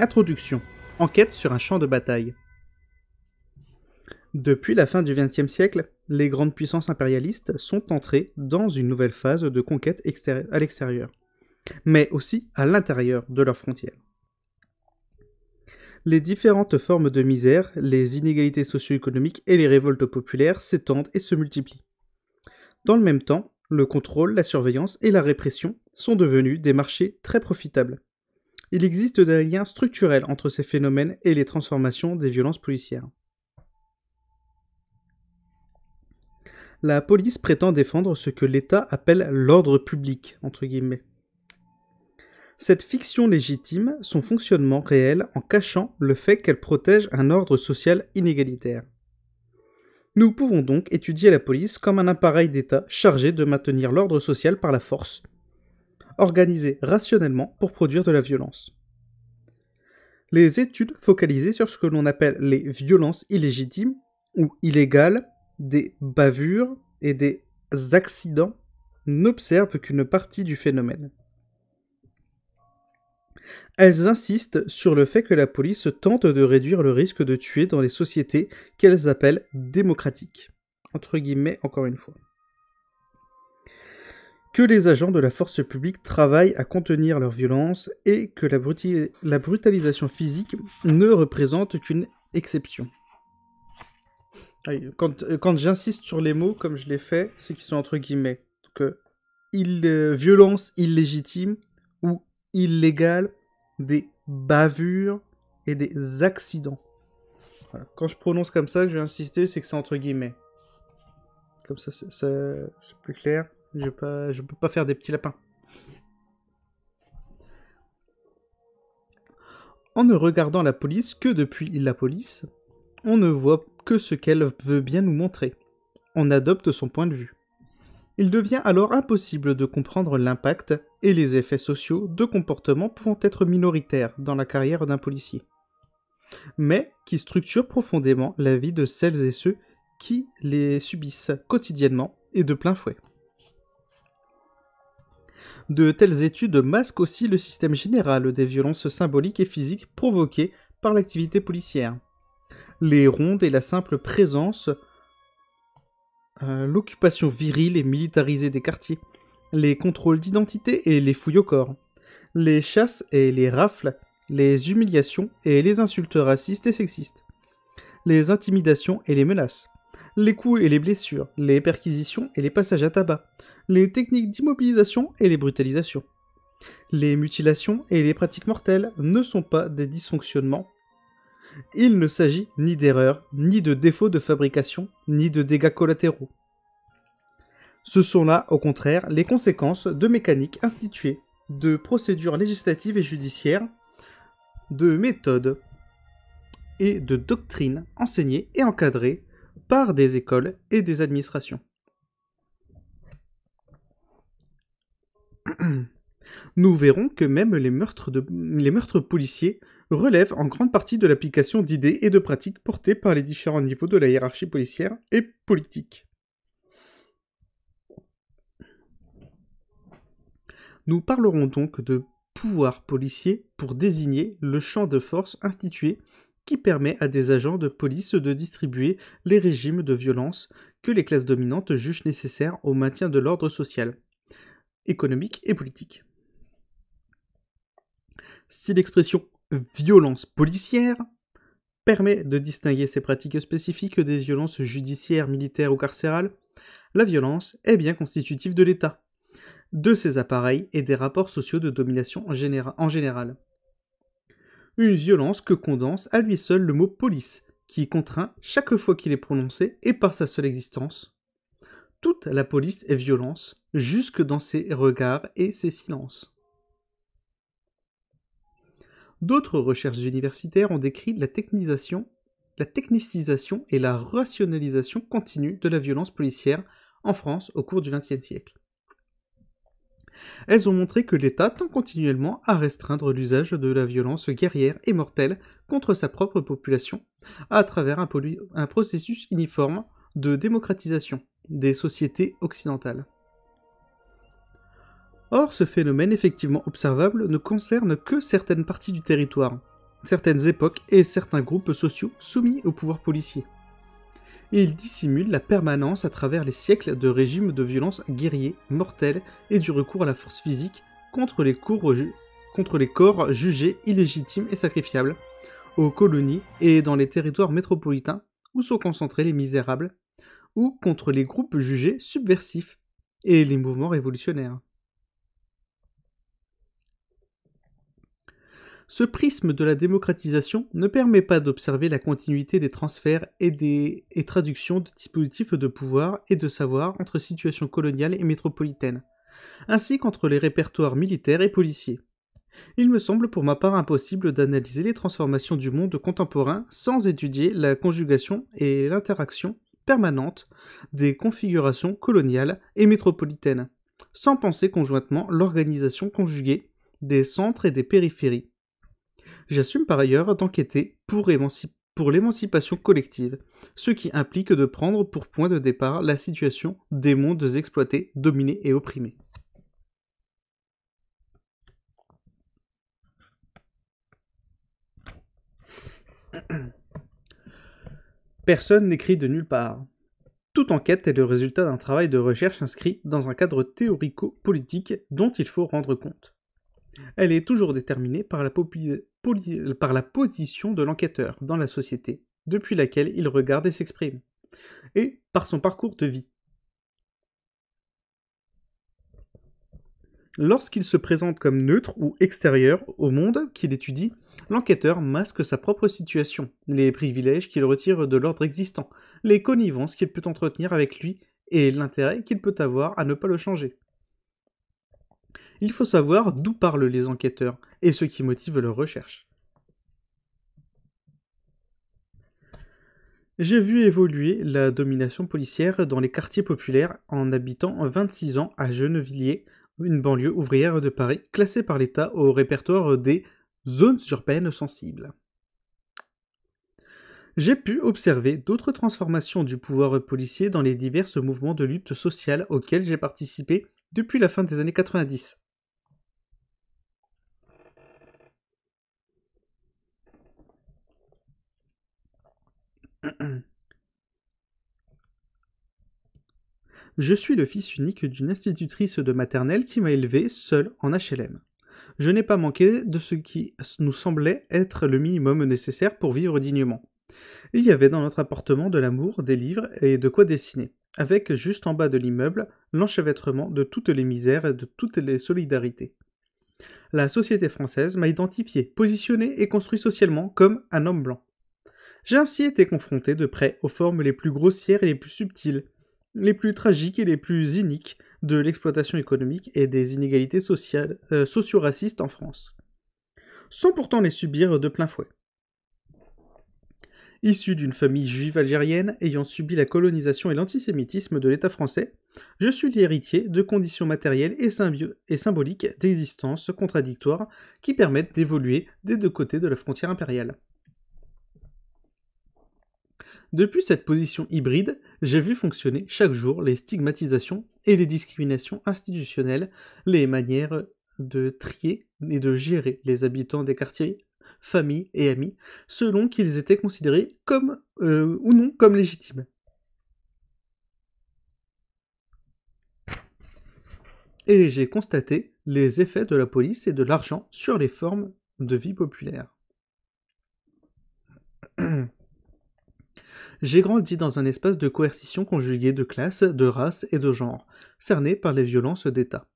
Introduction. Enquête sur un champ de bataille. Depuis la fin du XXe siècle, les grandes puissances impérialistes sont entrées dans une nouvelle phase de conquête à l'extérieur, mais aussi à l'intérieur de leurs frontières. Les différentes formes de misère, les inégalités socio-économiques et les révoltes populaires s'étendent et se multiplient. Dans le même temps, le contrôle, la surveillance et la répression sont devenus des marchés très profitables. Il existe des liens structurels entre ces phénomènes et les transformations des violences policières. La police prétend défendre ce que l'État appelle l'ordre public, entre guillemets. Cette fiction légitime son fonctionnement réel en cachant le fait qu'elle protège un ordre social inégalitaire. Nous pouvons donc étudier la police comme un appareil d'État chargé de maintenir l'ordre social par la force, organisé rationnellement pour produire de la violence. Les études focalisées sur ce que l'on appelle les violences illégitimes ou illégales, des bavures et des accidents n'observent qu'une partie du phénomène. Elles insistent sur le fait que la police tente de réduire le risque de tuer dans les sociétés qu'elles appellent démocratiques. Entre guillemets, encore une fois. Que les agents de la force publique travaillent à contenir leur violence et que la brutalisation physique ne représente qu'une exception. Quand j'insiste sur les mots, comme je l'ai fait, c'est qu'ils sont entre guillemets. Donc, violence illégitime ou illégale, des bavures et des accidents. Voilà. Quand je prononce comme ça, je vais insister, c'est que c'est entre guillemets. Comme ça, c'est plus clair. Je peux pas faire des petits lapins. En ne regardant la police que depuis la police, on ne voit que ce qu'elle veut bien nous montrer. On adopte son point de vue. Il devient alors impossible de comprendre l'impact et les effets sociaux de comportements pouvant être minoritaires dans la carrière d'un policier, mais qui structurent profondément la vie de celles et ceux qui les subissent quotidiennement et de plein fouet. De telles études masquent aussi le système général des violences symboliques et physiques provoquées par l'activité policière. Les rondes et la simple présence, l'occupation virile et militarisée des quartiers, les contrôles d'identité et les fouilles au corps, les chasses et les rafles, les humiliations et les insultes racistes et sexistes, les intimidations et les menaces, les coups et les blessures, les perquisitions et les passages à tabac, les techniques d'immobilisation et les brutalisations. Les mutilations et les pratiques mortelles ne sont pas des dysfonctionnements. Il ne s'agit ni d'erreurs, ni de défauts de fabrication, ni de dégâts collatéraux. Ce sont là, au contraire, les conséquences de mécaniques instituées, de procédures législatives et judiciaires, de méthodes et de doctrines enseignées et encadrées par des écoles et des administrations. Nous verrons que même les meurtres policiers relèvent en grande partie de l'application d'idées et de pratiques portées par les différents niveaux de la hiérarchie policière et politique. Nous parlerons donc de pouvoir policier pour désigner le champ de force institué qui permet à des agents de police de distribuer les régimes de violence que les classes dominantes jugent nécessaires au maintien de l'ordre social, économique et politique. Si l'expression « violence policière » permet de distinguer ces pratiques spécifiques des violences judiciaires, militaires ou carcérales, la violence est bien constitutive de l'État, de ses appareils et des rapports sociaux de domination en général. Une violence que condense à lui seul le mot « police », qui contraint chaque fois qu'il est prononcé et par sa seule existence. Toute la police est violence, jusque dans ses regards et ses silences. D'autres recherches universitaires ont décrit la technicisation et la rationalisation continue de la violence policière en France au cours du XXe siècle. Elles ont montré que l'État tend continuellement à restreindre l'usage de la violence guerrière et mortelle contre sa propre population à travers un processus uniforme de démocratisation des sociétés occidentales. Or, ce phénomène effectivement observable ne concerne que certaines parties du territoire, certaines époques et certains groupes sociaux soumis au pouvoir policier. Il dissimule la permanence à travers les siècles de régimes de violence guerriers, mortels et du recours à la force physique contre les corps jugés illégitimes et sacrifiables, aux colonies et dans les territoires métropolitains où sont concentrés les misérables, ou contre les groupes jugés subversifs et les mouvements révolutionnaires. Ce prisme de la démocratisation ne permet pas d'observer la continuité des transferts et traductions de dispositifs de pouvoir et de savoir entre situations coloniales et métropolitaines, ainsi qu'entre les répertoires militaires et policiers. Il me semble pour ma part impossible d'analyser les transformations du monde contemporain sans étudier la conjugation et l'interaction permanente des configurations coloniales et métropolitaines, sans penser conjointement l'organisation conjuguée des centres et des périphéries. J'assume par ailleurs d'enquêter pour l'émancipation collective, ce qui implique de prendre pour point de départ la situation des mondes exploités, dominés et opprimés. Personne n'écrit de nulle part. Toute enquête est le résultat d'un travail de recherche inscrit dans un cadre théorico-politique dont il faut rendre compte. Elle est toujours déterminée par la position de l'enquêteur dans la société, depuis laquelle il regarde et s'exprime, et par son parcours de vie. Lorsqu'il se présente comme neutre ou extérieur au monde qu'il étudie, l'enquêteur masque sa propre situation, les privilèges qu'il retire de l'ordre existant, les connivences qu'il peut entretenir avec lui et l'intérêt qu'il peut avoir à ne pas le changer. Il faut savoir d'où parlent les enquêteurs et ce qui motive leur recherche. J'ai vu évoluer la domination policière dans les quartiers populaires en habitant 26 ans à Gennevilliers, une banlieue ouvrière de Paris, classée par l'État au répertoire des zones urbaines sensibles. J'ai pu observer d'autres transformations du pouvoir policier dans les divers mouvements de lutte sociale auxquels j'ai participé depuis la fin des années 90. Je suis le fils unique d'une institutrice de maternelle qui m'a élevé seul en HLM. Je n'ai pas manqué de ce qui nous semblait être le minimum nécessaire pour vivre dignement. Il y avait dans notre appartement de l'amour, des livres et de quoi dessiner, avec juste en bas de l'immeuble l'enchevêtrement de toutes les misères et de toutes les solidarités. La société française m'a identifié, positionné et construit socialement comme un homme blanc. J'ai ainsi été confronté de près aux formes les plus grossières et les plus subtiles, les plus tragiques et les plus iniques de l'exploitation économique et des inégalités socio-racistes en France, sans pourtant les subir de plein fouet. Issu d'une famille juive algérienne ayant subi la colonisation et l'antisémitisme de l'État français, je suis l'héritier de conditions matérielles et symboliques d'existence contradictoires qui permettent d'évoluer des deux côtés de la frontière impériale. Depuis cette position hybride, j'ai vu fonctionner chaque jour les stigmatisations et les discriminations institutionnelles, les manières de trier et de gérer les habitants des quartiers, familles et amis, selon qu'ils étaient considérés comme ou non comme légitimes. Et j'ai constaté les effets de la police et de l'argent sur les formes de vie populaire. J'ai grandi dans un espace de coercition conjuguée de classe, de race et de genre, cerné par les violences d'État.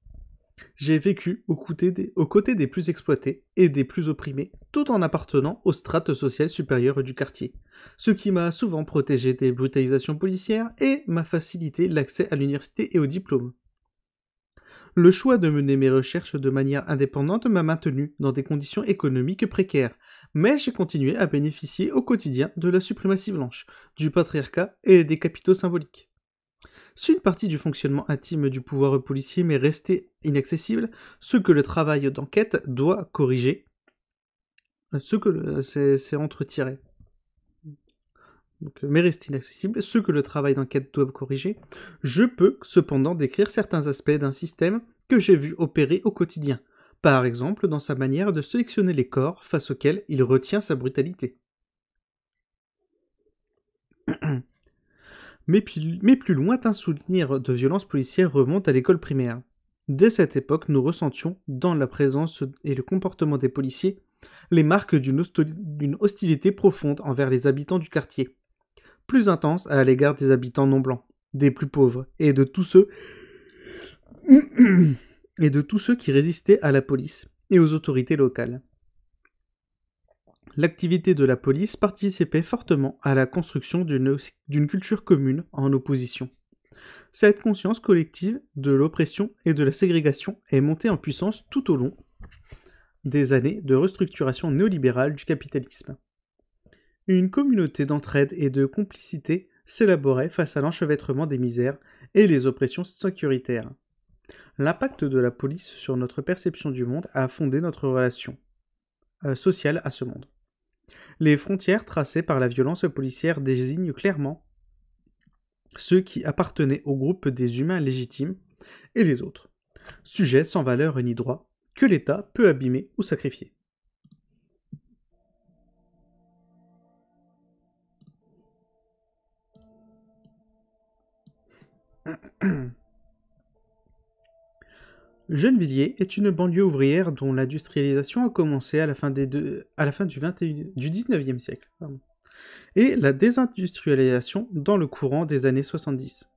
J'ai vécu aux côtés des plus exploités et des plus opprimés, tout en appartenant aux strates sociales supérieures du quartier, ce qui m'a souvent protégé des brutalisations policières et m'a facilité l'accès à l'université et au diplôme. Le choix de mener mes recherches de manière indépendante m'a maintenu dans des conditions économiques précaires, mais j'ai continué à bénéficier au quotidien de la suprématie blanche, du patriarcat et des capitaux symboliques. Si une partie du fonctionnement intime du pouvoir policier m'est restée inaccessible, ce que le travail d'enquête doit corriger, c'est entretiré. Donc, m'est resté inaccessible, ce que le travail d'enquête doit corriger, je peux cependant décrire certains aspects d'un système que j'ai vu opérer au quotidien, par exemple dans sa manière de sélectionner les corps face auxquels il retient sa brutalité. Mes plus lointains souvenirs de violences policières remontent à l'école primaire. Dès cette époque, nous ressentions, dans la présence et le comportement des policiers, les marques d'une hostilité profonde envers les habitants du quartier, plus intense à l'égard des habitants non blancs, des plus pauvres, et de tous ceux qui résistaient à la police et aux autorités locales. L'activité de la police participait fortement à la construction d'une culture commune en opposition. Cette conscience collective de l'oppression et de la ségrégation est montée en puissance tout au long des années de restructuration néolibérale du capitalisme. Une communauté d'entraide et de complicité s'élaborait face à l'enchevêtrement des misères et les oppressions sécuritaires. L'impact de la police sur notre perception du monde a fondé notre relation sociale à ce monde. Les frontières tracées par la violence policière désignent clairement ceux qui appartenaient au groupe des humains légitimes et les autres, sujets sans valeur ni droit, que l'État peut abîmer ou sacrifier. Gennevilliers est une banlieue ouvrière dont l'industrialisation a commencé à la fin du XIXe siècle, et la désindustrialisation dans le courant des années 70.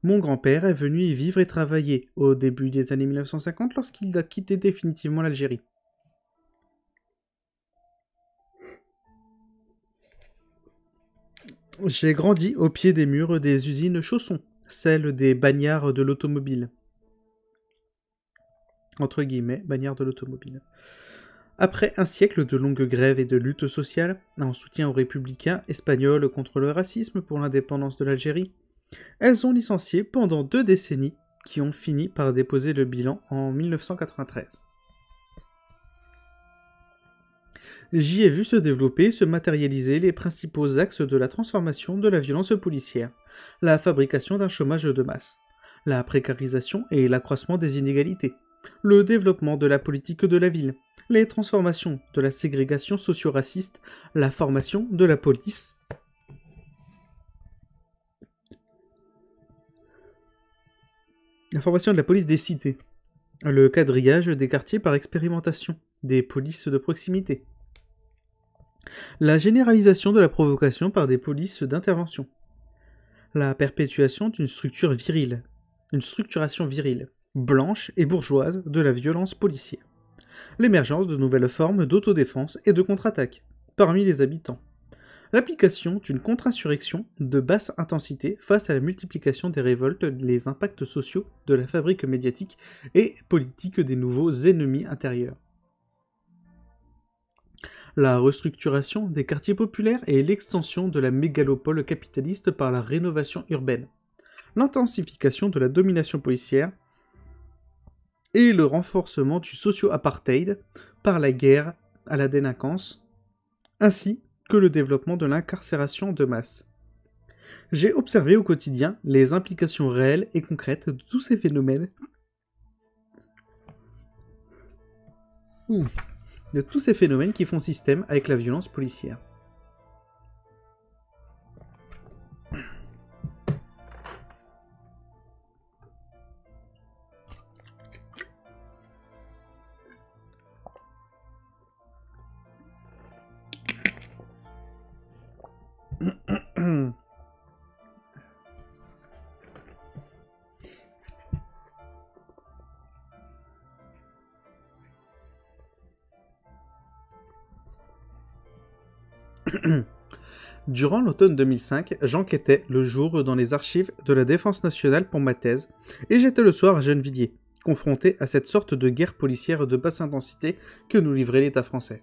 Mon grand-père est venu y vivre et travailler au début des années 1950 lorsqu'il a quitté définitivement l'Algérie. J'ai grandi au pied des murs des usines Chausson, celles des bagnards de l'automobile. Entre guillemets, bagnards de l'automobile. Après un siècle de longues grèves et de luttes sociales, en soutien aux républicains espagnols contre le racisme pour l'indépendance de l'Algérie, elles ont licencié pendant 2 décennies qui ont fini par déposer le bilan en 1993. J'y ai vu se développer, se matérialiser les principaux axes de la transformation de la violence policière, la fabrication d'un chômage de masse, la précarisation et l'accroissement des inégalités, le développement de la politique de la ville, les transformations de la ségrégation socio-raciste, la formation de la police, des cités, le quadrillage des quartiers par expérimentation, des polices de proximité, la généralisation de la provocation par des polices d'intervention, la perpétuation d'une structuration virile, blanche et bourgeoise de la violence policière, l'émergence de nouvelles formes d'autodéfense et de contre-attaque parmi les habitants, l'application d'une contre-insurrection de basse intensité face à la multiplication des révoltes, les impacts sociaux de la fabrique médiatique et politique des nouveaux ennemis intérieurs, la restructuration des quartiers populaires et l'extension de la mégalopole capitaliste par la rénovation urbaine, l'intensification de la domination policière et le renforcement du socio-apartheid par la guerre à la délinquance, ainsi que le développement de l'incarcération de masse. J'ai observé au quotidien les implications réelles et concrètes de tous ces phénomènes qui font système avec la violence policière. Durant l'automne 2005, j'enquêtais le jour dans les archives de la Défense nationale pour ma thèse, et j'étais le soir à Gennevilliers, confronté à cette sorte de guerre policière de basse intensité que nous livrait l'État français.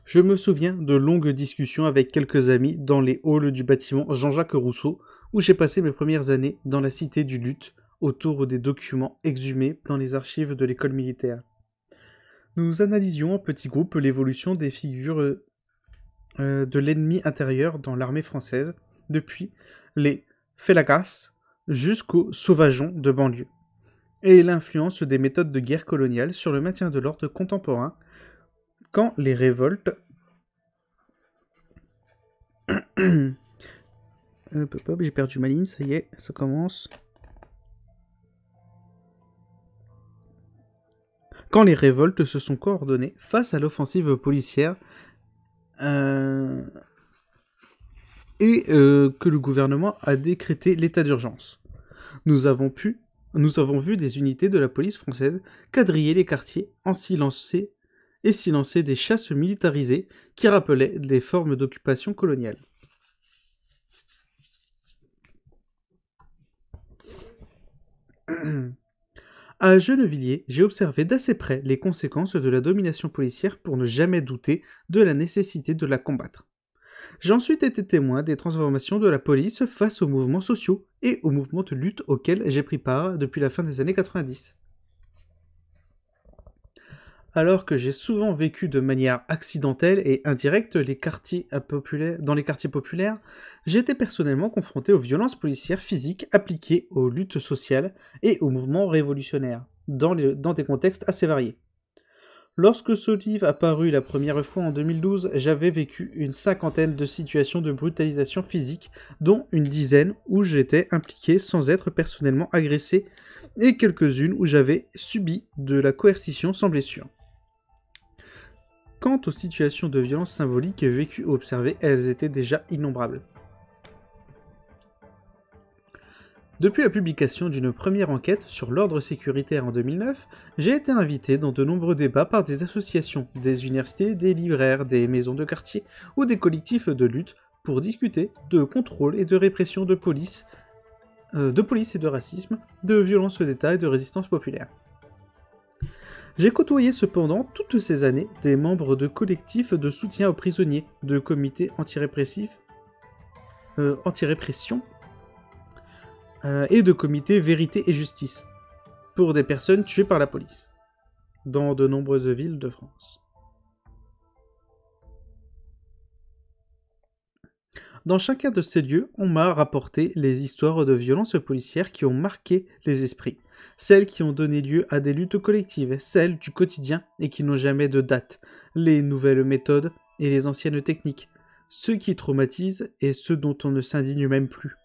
Je me souviens de longues discussions avec quelques amis dans les halls du bâtiment Jean-Jacques Rousseau, où j'ai passé mes premières années dans la cité du lutte, autour des documents exhumés dans les archives de l'école militaire. Nous analysions en petits groupes l'évolution des figures de l'ennemi intérieur dans l'armée française, depuis les Félagas jusqu'aux sauvageons de banlieue. et l'influence des méthodes de guerre coloniale sur le maintien de l'ordre contemporain quand les révoltes j'ai perdu ma ligne, ça y est, ça commence. Quand les révoltes se sont coordonnées face à l'offensive policière et que le gouvernement a décrété l'état d'urgence. Nous avons vu des unités de la police française quadriller les quartiers en silencer des chasses militarisées qui rappelaient des formes d'occupation coloniale. À Gennevilliers, j'ai observé d'assez près les conséquences de la domination policière pour ne jamais douter de la nécessité de la combattre. J'ai ensuite été témoin des transformations de la police face aux mouvements sociaux et aux mouvements de lutte auxquels j'ai pris part depuis la fin des années 90. Alors que j'ai souvent vécu de manière accidentelle et indirecte dans les quartiers populaires, j'ai été personnellement confronté aux violences policières physiques appliquées aux luttes sociales et aux mouvements révolutionnaires, dans des contextes assez variés. Lorsque ce livre apparut la première fois en 2012, j'avais vécu une 50aine de situations de brutalisation physique, dont une dizaine où j'étais impliqué sans être personnellement agressé, et quelques-unes où j'avais subi de la coercition sans blessure. Quant aux situations de violence symbolique vécues ou observées, elles étaient déjà innombrables. Depuis la publication d'une première enquête sur l'ordre sécuritaire en 2009, j'ai été invité dans de nombreux débats par des associations, des universités, des libraires, des maisons de quartier ou des collectifs de lutte pour discuter de contrôle et de répression de police et de racisme, de violence d'État et de résistance populaire. J'ai côtoyé cependant toutes ces années des membres de collectifs de soutien aux prisonniers, de comités anti-répression et de comités vérité et justice, pour des personnes tuées par la police, dans de nombreuses villes de France. Dans chacun de ces lieux, on m'a rapporté les histoires de violences policières qui ont marqué les esprits, celles qui ont donné lieu à des luttes collectives, celles du quotidien et qui n'ont jamais de date, les nouvelles méthodes et les anciennes techniques, ceux qui traumatisent et ceux dont on ne s'indigne même plus.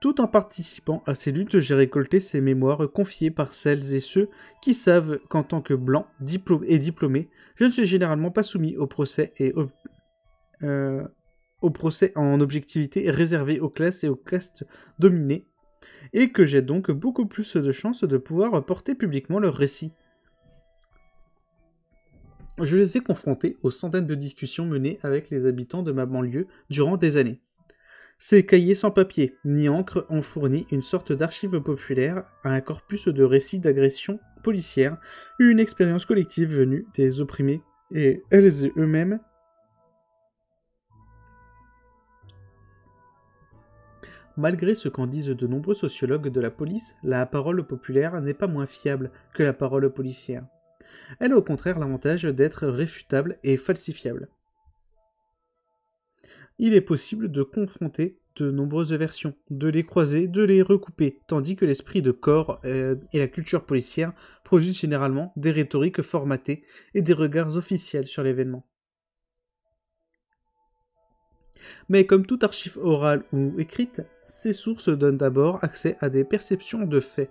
Tout en participant à ces luttes, j'ai récolté ces mémoires confiées par celles et ceux qui savent qu'en tant que blanc diplômé, je ne suis généralement pas soumis au procès au procès en objectivité réservé aux classes et aux castes dominées, et que j'ai donc beaucoup plus de chances de pouvoir porter publiquement leurs récits. Je les ai confrontés aux centaines de discussions menées avec les habitants de ma banlieue durant des années. Ces cahiers sans papier ni encre ont fourni une sorte d'archive populaire à un corpus de récits d'agressions policières, une expérience collective venue des opprimés et elles et eux-mêmes. Malgré ce qu'en disent de nombreux sociologues de la police, la parole populaire n'est pas moins fiable que la parole policière. Elle a au contraire l'avantage d'être réfutable et falsifiable. Il est possible de confronter de nombreuses versions, de les croiser, de les recouper, tandis que l'esprit de corps et la culture policière produisent généralement des rhétoriques formatées et des regards officiels sur l'événement. Mais comme toute archive orale ou écrite, ces sources donnent d'abord accès à des perceptions de faits,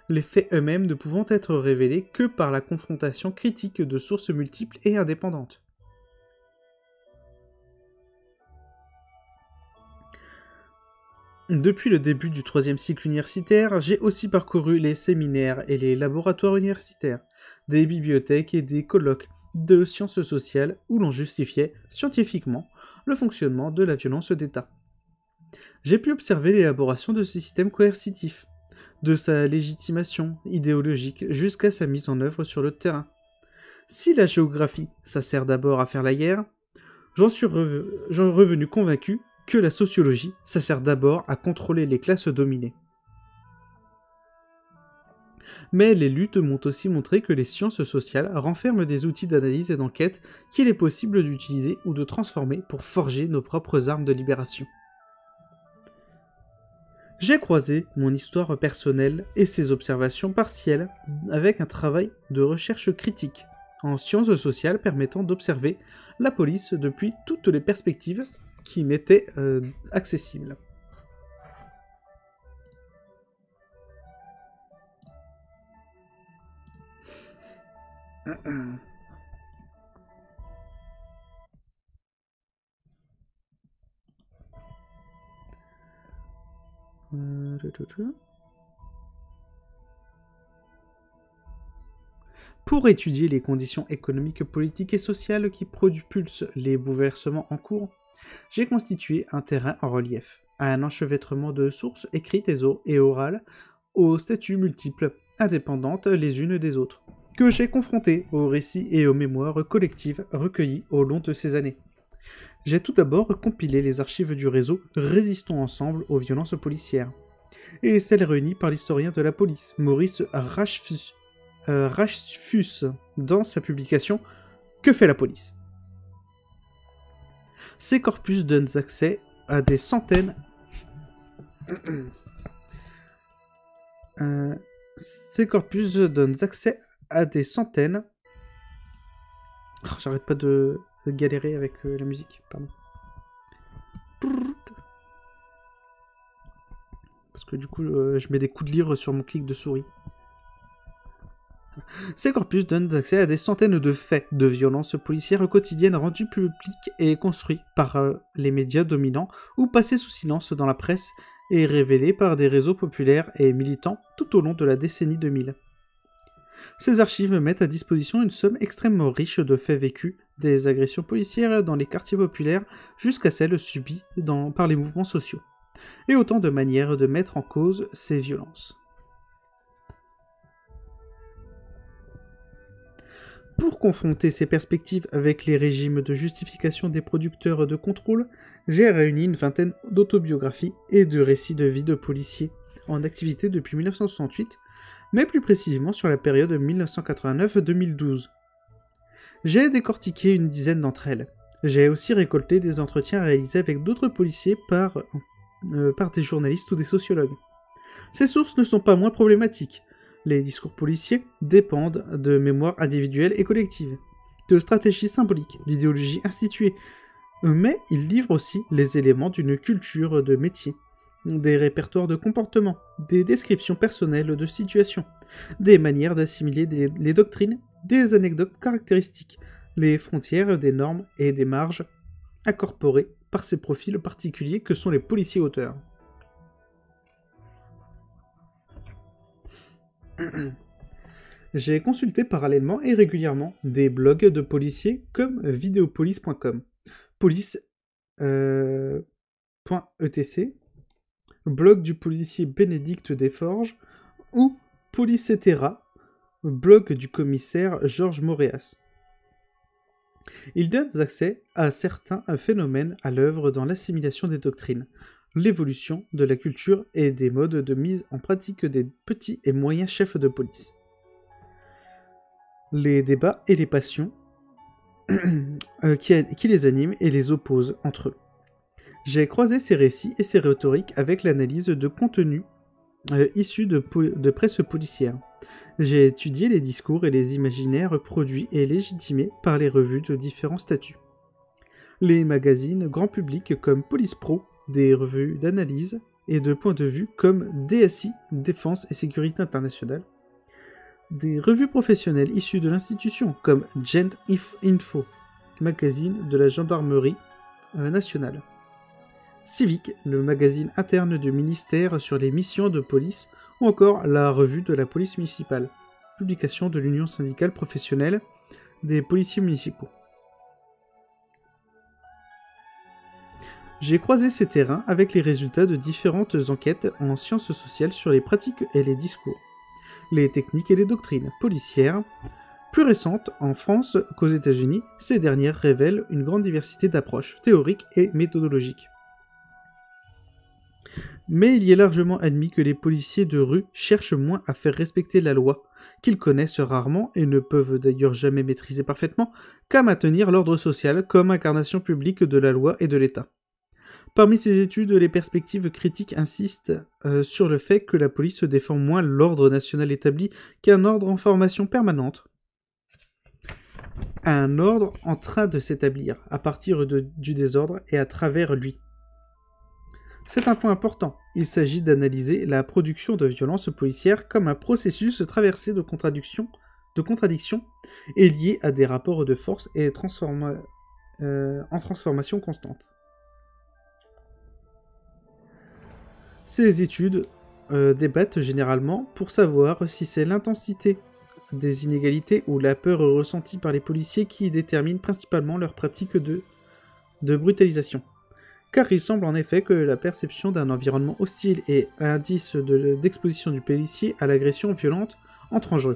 les faits eux-mêmes ne pouvant être révélés que par la confrontation critique de sources multiples et indépendantes. Depuis le début du 3e cycle universitaire, j'ai aussi parcouru les séminaires et les laboratoires universitaires, des bibliothèques et des colloques de sciences sociales où l'on justifiait scientifiquement le fonctionnement de la violence d'État. J'ai pu observer l'élaboration de ce système coercitif, de sa légitimation idéologique jusqu'à sa mise en œuvre sur le terrain. Si la géographie, ça sert d'abord à faire la guerre, j'en suis revenu convaincu que la sociologie, ça sert d'abord à contrôler les classes dominées. Mais les luttes m'ont aussi montré que les sciences sociales renferment des outils d'analyse et d'enquête qu'il est possible d'utiliser ou de transformer pour forger nos propres armes de libération. J'ai croisé mon histoire personnelle et ses observations partielles avec un travail de recherche critique en sciences sociales permettant d'observer la police depuis toutes les perspectives qui m'étaient accessibles. Pour étudier les conditions économiques, politiques et sociales qui propulsent les bouleversements en cours, j'ai constitué un terrain en relief, à un enchevêtrement de sources écrites et orales, aux statuts multiples, indépendantes les unes des autres, que j'ai confrontées aux récits et aux mémoires collectives recueillies au long de ces années. J'ai tout d'abord compilé les archives du réseau Résistons ensemble aux violences policières, et celles réunies par l'historien de la police, Maurice Rachfus, dans sa publication Que fait la police ? Ces corpus donnent accès à des centaines... Ces corpus donnent accès à des centaines... Oh, j'arrête pas de galérer avec la musique, pardon. Parce que du coup, je mets des coups de livre sur mon clic de souris. Ces corpus donnent accès à des centaines de faits de violences policières quotidiennes rendus publics et construits par les médias dominants ou passés sous silence dans la presse et révélés par des réseaux populaires et militants tout au long de la décennie 2000. Ces archives mettent à disposition une somme extrêmement riche de faits vécus, des agressions policières dans les quartiers populaires jusqu'à celles subies par les mouvements sociaux, et autant de manières de mettre en cause ces violences. Pour confronter ces perspectives avec les régimes de justification des producteurs de contrôle, j'ai réuni une vingtaine d'autobiographies et de récits de vie de policiers en activité depuis 1968, mais plus précisément sur la période 1989-2012. J'ai décortiqué une dizaine d'entre elles. J'ai aussi récolté des entretiens réalisés avec d'autres policiers par des journalistes ou des sociologues. Ces sources ne sont pas moins problématiques. Les discours policiers dépendent de mémoire individuelle et collective, de stratégies symboliques, d'idéologies instituées, mais ils livrent aussi les éléments d'une culture de métier, des répertoires de comportement, des descriptions personnelles de situations, des manières d'assimiler les doctrines, des anecdotes caractéristiques, les frontières des normes et des marges incorporées par ces profils particuliers que sont les policiers auteurs. J'ai consulté parallèlement et régulièrement des blogs de policiers comme videopolice.com, police.etc, blog du policier Bénédicte Desforges, ou Policetera, blog du commissaire Georges Moréas. Ils donnent accès à certains phénomènes à l'œuvre dans l'assimilation des doctrines, l'évolution de la culture et des modes de mise en pratique des petits et moyens chefs de police. Les débats et les passions qui les animent et les opposent entre eux. J'ai croisé ces récits et ces rhétoriques avec l'analyse de contenus issus de presse policière. J'ai étudié les discours et les imaginaires produits et légitimés par les revues de différents statuts. Les magazines grand public comme Police Pro, des revues d'analyse et de point de vue comme DSI, Défense et Sécurité Internationale, des revues professionnelles issues de l'institution comme Gent Info, magazine de la gendarmerie nationale, Civic, le magazine interne du ministère sur les missions de police, ou encore la revue de la police municipale, publication de l'Union syndicale professionnelle des policiers municipaux. J'ai croisé ces terrains avec les résultats de différentes enquêtes en sciences sociales sur les pratiques et les discours, les techniques et les doctrines policières. Plus récentes en France qu'aux États-Unis, ces dernières révèlent une grande diversité d'approches théoriques et méthodologiques. Mais il y est largement admis que les policiers de rue cherchent moins à faire respecter la loi, qu'ils connaissent rarement et ne peuvent d'ailleurs jamais maîtriser parfaitement, qu'à maintenir l'ordre social comme incarnation publique de la loi et de l'État. Parmi ces études, les perspectives critiques insistent sur le fait que la police défend moins l'ordre national établi qu'un ordre en formation permanente. Un ordre en train de s'établir à partir du désordre et à travers lui. C'est un point important. Il s'agit d'analyser la production de violences policières comme un processus traversé de contradictions et lié à des rapports de force et en transformation constante. Ces études débattent généralement pour savoir si c'est l'intensité des inégalités ou la peur ressentie par les policiers qui détermine principalement leur pratique de brutalisation. Car il semble en effet que la perception d'un environnement hostile et indice d'exposition du policier à l'agression violente entre en jeu.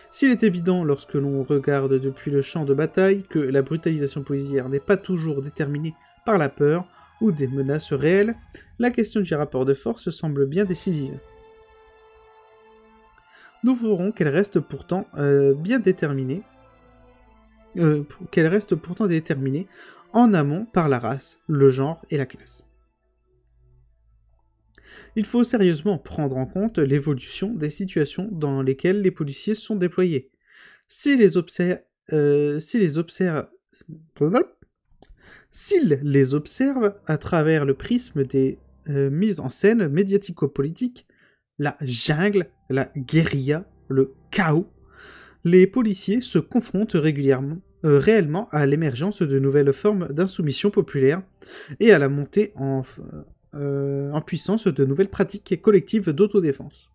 S'il est évident lorsque l'on regarde depuis le champ de bataille que la brutalisation policière n'est pas toujours déterminée par la peur ou des menaces réelles, la question du rapport de force semble bien décisive. Nous verrons qu'elle reste pourtant déterminée en amont par la race, le genre et la classe. Il faut sérieusement prendre en compte l'évolution des situations dans lesquelles les policiers sont déployés. S'ils les observent à travers le prisme des mises en scène médiatico-politiques, la jungle, la guérilla, le chaos, les policiers se confrontent réellement à l'émergence de nouvelles formes d'insoumission populaire et à la montée en puissance de nouvelles pratiques collectives d'autodéfense.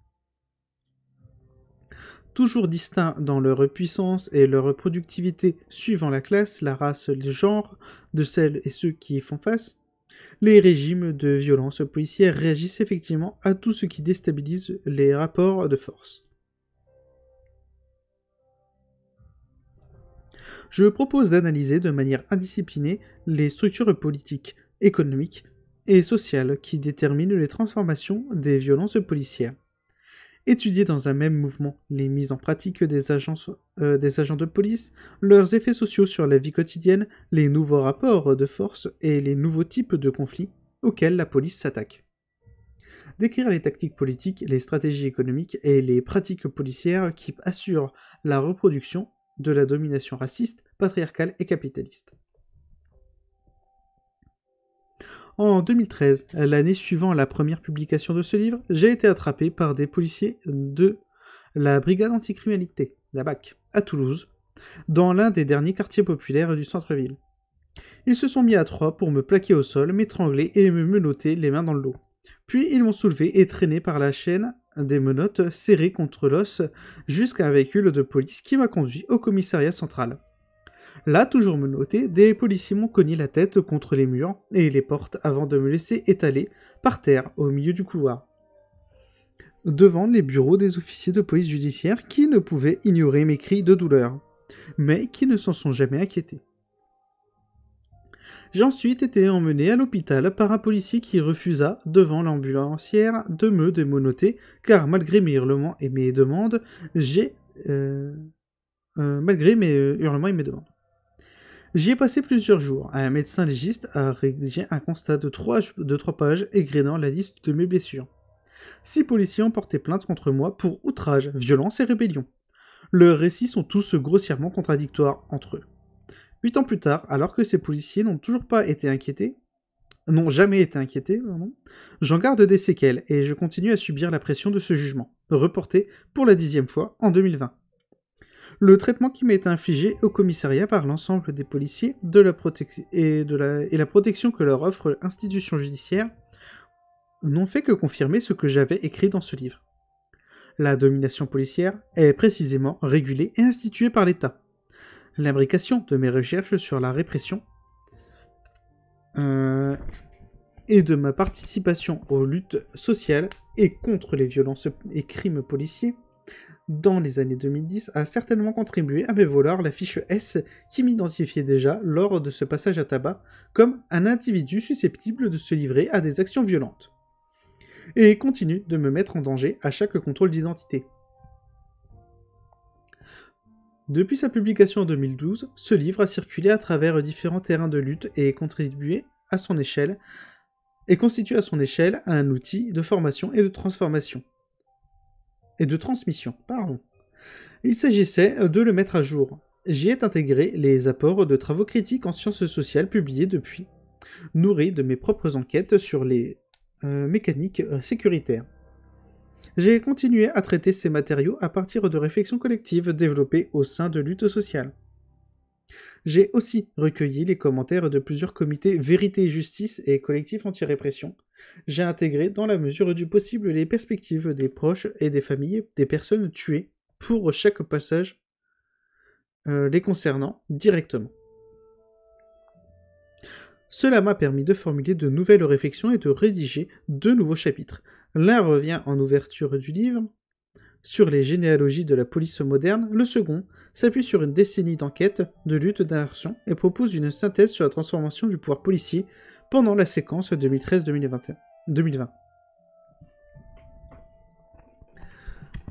Toujours distincts dans leur puissance et leur productivité suivant la classe, la race, le genre de celles et ceux qui y font face, les régimes de violence policière réagissent effectivement à tout ce qui déstabilise les rapports de force. Je propose d'analyser de manière indisciplinée les structures politiques, économiques et sociales qui déterminent les transformations des violences policières. Étudier dans un même mouvement les mises en pratique des agents de police, leurs effets sociaux sur la vie quotidienne, les nouveaux rapports de force et les nouveaux types de conflits auxquels la police s'attaque. Décrire les tactiques politiques, les stratégies économiques et les pratiques policières qui assurent la reproduction de la domination raciste, patriarcale et capitaliste. En 2013, l'année suivant la première publication de ce livre, j'ai été attrapé par des policiers de la brigade anticriminalité, la BAC, à Toulouse, dans l'un des derniers quartiers populaires du centre-ville. Ils se sont mis à trois pour me plaquer au sol, m'étrangler et me menotter les mains dans le dos. Puis ils m'ont soulevé et traîné par la chaîne des menottes serrées contre l'os jusqu'à un véhicule de police qui m'a conduit au commissariat central. Là, toujours menotté, des policiers m'ont cogné la tête contre les murs et les portes avant de me laisser étaler par terre au milieu du couloir, devant les bureaux des officiers de police judiciaire qui ne pouvaient ignorer mes cris de douleur, mais qui ne s'en sont jamais inquiétés. J'ai ensuite été emmené à l'hôpital par un policier qui refusa, devant l'ambulancière, de me démonoter, car malgré mes hurlements et mes demandes, J'y ai passé plusieurs jours. Un médecin légiste a rédigé un constat de 3 pages égrénant la liste de mes blessures. 6 policiers ont porté plainte contre moi pour outrage, violence et rébellion. Leurs récits sont tous grossièrement contradictoires entre eux. 8 ans plus tard, alors que ces policiers n'ont jamais été inquiétés, j'en garde des séquelles et je continue à subir la pression de ce jugement, reporté pour la 10e fois en 2020. Le traitement qui m'est infligé au commissariat par l'ensemble des policiers et la protection que leur offre l'institution judiciaire n'ont fait que confirmer ce que j'avais écrit dans ce livre. La domination policière est précisément régulée et instituée par l'État. L'imbrication de mes recherches sur la répression et de ma participation aux luttes sociales et contre les violences et crimes policiers dans les années 2010 a certainement contribué à me valoir la fiche S qui m'identifiait déjà lors de ce passage à tabac comme un individu susceptible de se livrer à des actions violentes, et continue de me mettre en danger à chaque contrôle d'identité. Depuis sa publication en 2012, ce livre a circulé à travers différents terrains de lutte et contribué à son échelle et constitue à son échelle un outil de formation et de transformation. Et de transmission, pardon. Il s'agissait de le mettre à jour. J'y ai intégré les apports de travaux critiques en sciences sociales publiés depuis, nourris de mes propres enquêtes sur les mécaniques sécuritaires. J'ai continué à traiter ces matériaux à partir de réflexions collectives développées au sein de luttes sociales. J'ai aussi recueilli les commentaires de plusieurs comités Vérité et Justice et collectifs anti-répression. J'ai intégré dans la mesure du possible les perspectives des proches et des familles des personnes tuées pour chaque passage les concernant directement. Cela m'a permis de formuler de nouvelles réflexions et de rédiger de nouveaux chapitres. L'un revient en ouverture du livre sur les généalogies de la police moderne, le second s'appuie sur une décennie d'enquête, de lutte, d'insertion et propose une synthèse sur la transformation du pouvoir policier pendant la séquence 2013-2020.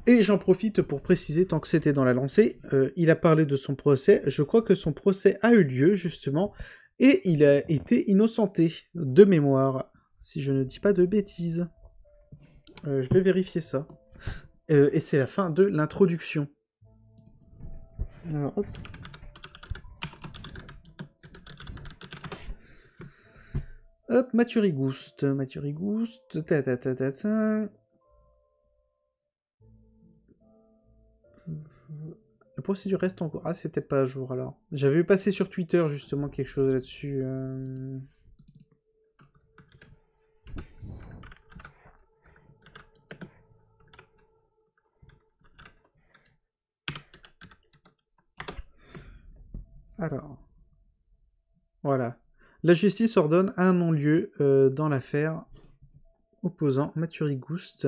Et j'en profite pour préciser, tant que c'était dans la lancée, il a parlé de son procès. Je crois que son procès a eu lieu, justement, et il a été innocenté, de mémoire, si je ne dis pas de bêtises. Je vais vérifier ça. Et c'est la fin de l'introduction. Alors, hop. Hop, Maturigouste, ta. La procédure reste encore... Ah, c'est peut-être pas à jour, alors. J'avais vu passer sur Twitter, justement, quelque chose là-dessus. Alors... Voilà. La justice ordonne un non-lieu dans l'affaire opposant Maturigouste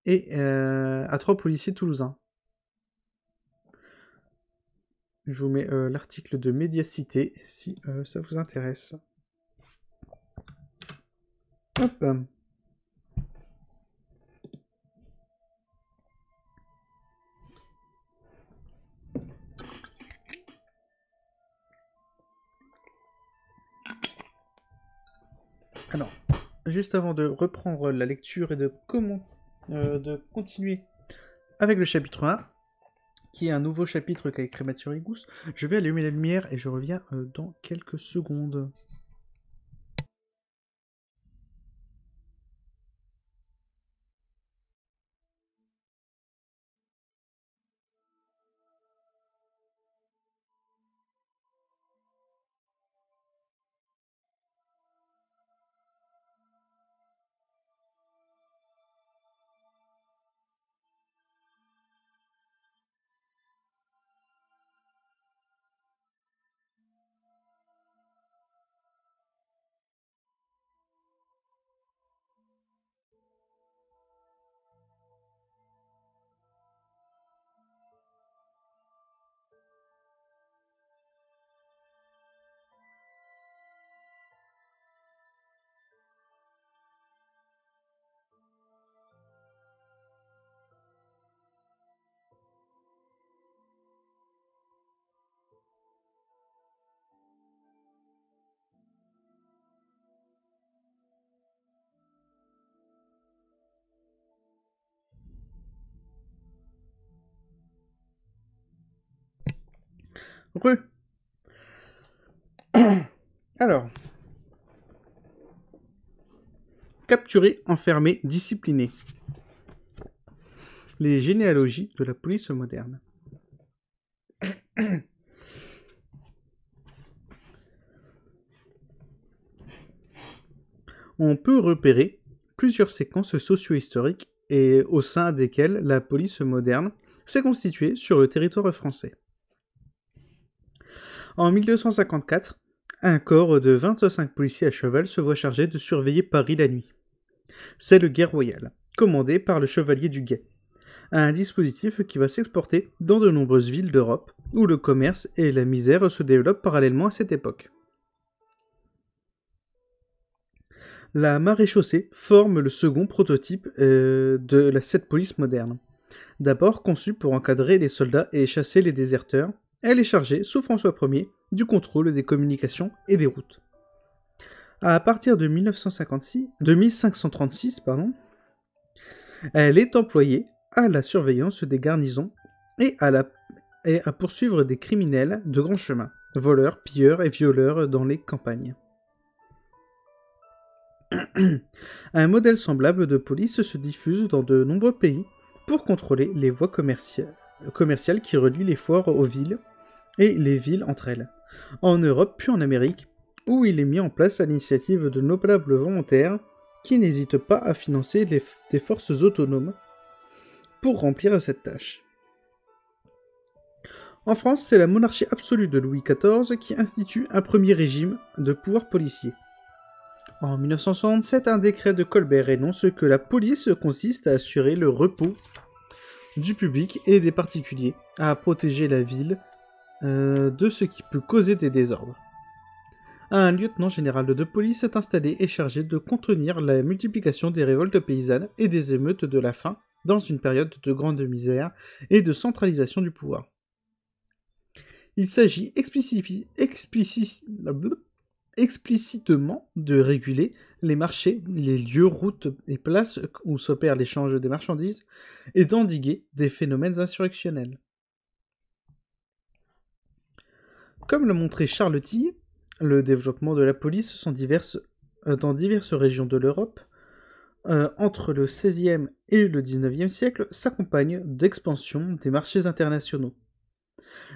et à 3 policiers toulousains. Je vous mets l'article de Médiacité si ça vous intéresse. Hop. Alors, juste avant de reprendre la lecture et de continuer avec le chapitre 1, qui est un nouveau chapitre qu'a écrit Maturigouste, je vais allumer la lumière et je reviens dans quelques secondes. Alors. Capturé, enfermé, discipliné. Les généalogies de la police moderne. On peut repérer plusieurs séquences socio-historiques et au sein desquelles la police moderne s'est constituée sur le territoire français. En 1254, un corps de 25 policiers à cheval se voit chargé de surveiller Paris la nuit. C'est le Guet royal, commandé par le chevalier du Guet, un dispositif qui va s'exporter dans de nombreuses villes d'Europe, où le commerce et la misère se développent parallèlement à cette époque. La maréchaussée forme le second prototype de cette police moderne. D'abord conçue pour encadrer les soldats et chasser les déserteurs, elle est chargée, sous François Ier, du contrôle des communications et des routes. À partir de 1536, elle est employée à la surveillance des garnisons et à poursuivre des criminels de grand chemin, voleurs, pilleurs et violeurs dans les campagnes. Un modèle semblable de police se diffuse dans de nombreux pays pour contrôler les voies commerciales qui relient les foires aux villes et les villes entre elles, en Europe puis en Amérique, où il est mis en place à l'initiative de notables volontaires qui n'hésitent pas à financer des forces autonomes pour remplir cette tâche. En France, c'est la monarchie absolue de Louis XIV qui institue un premier régime de pouvoir policier. En 1967, un décret de Colbert énonce que la police consiste à assurer le repos du public et des particuliers, à protéger la ville de ce qui peut causer des désordres. Un lieutenant général de police est installé et chargé de contenir la multiplication des révoltes paysannes et des émeutes de la faim dans une période de grande misère et de centralisation du pouvoir. Il s'agit explicitement de réguler les marchés, les lieux, routes et places où s'opèrent l'échange des marchandises et d'endiguer des phénomènes insurrectionnels. Comme l'a montré Charles Tille, le développement de la police dans diverses régions de l'Europe, entre le XVIe et le XIXe siècle, s'accompagne d'expansion des marchés internationaux.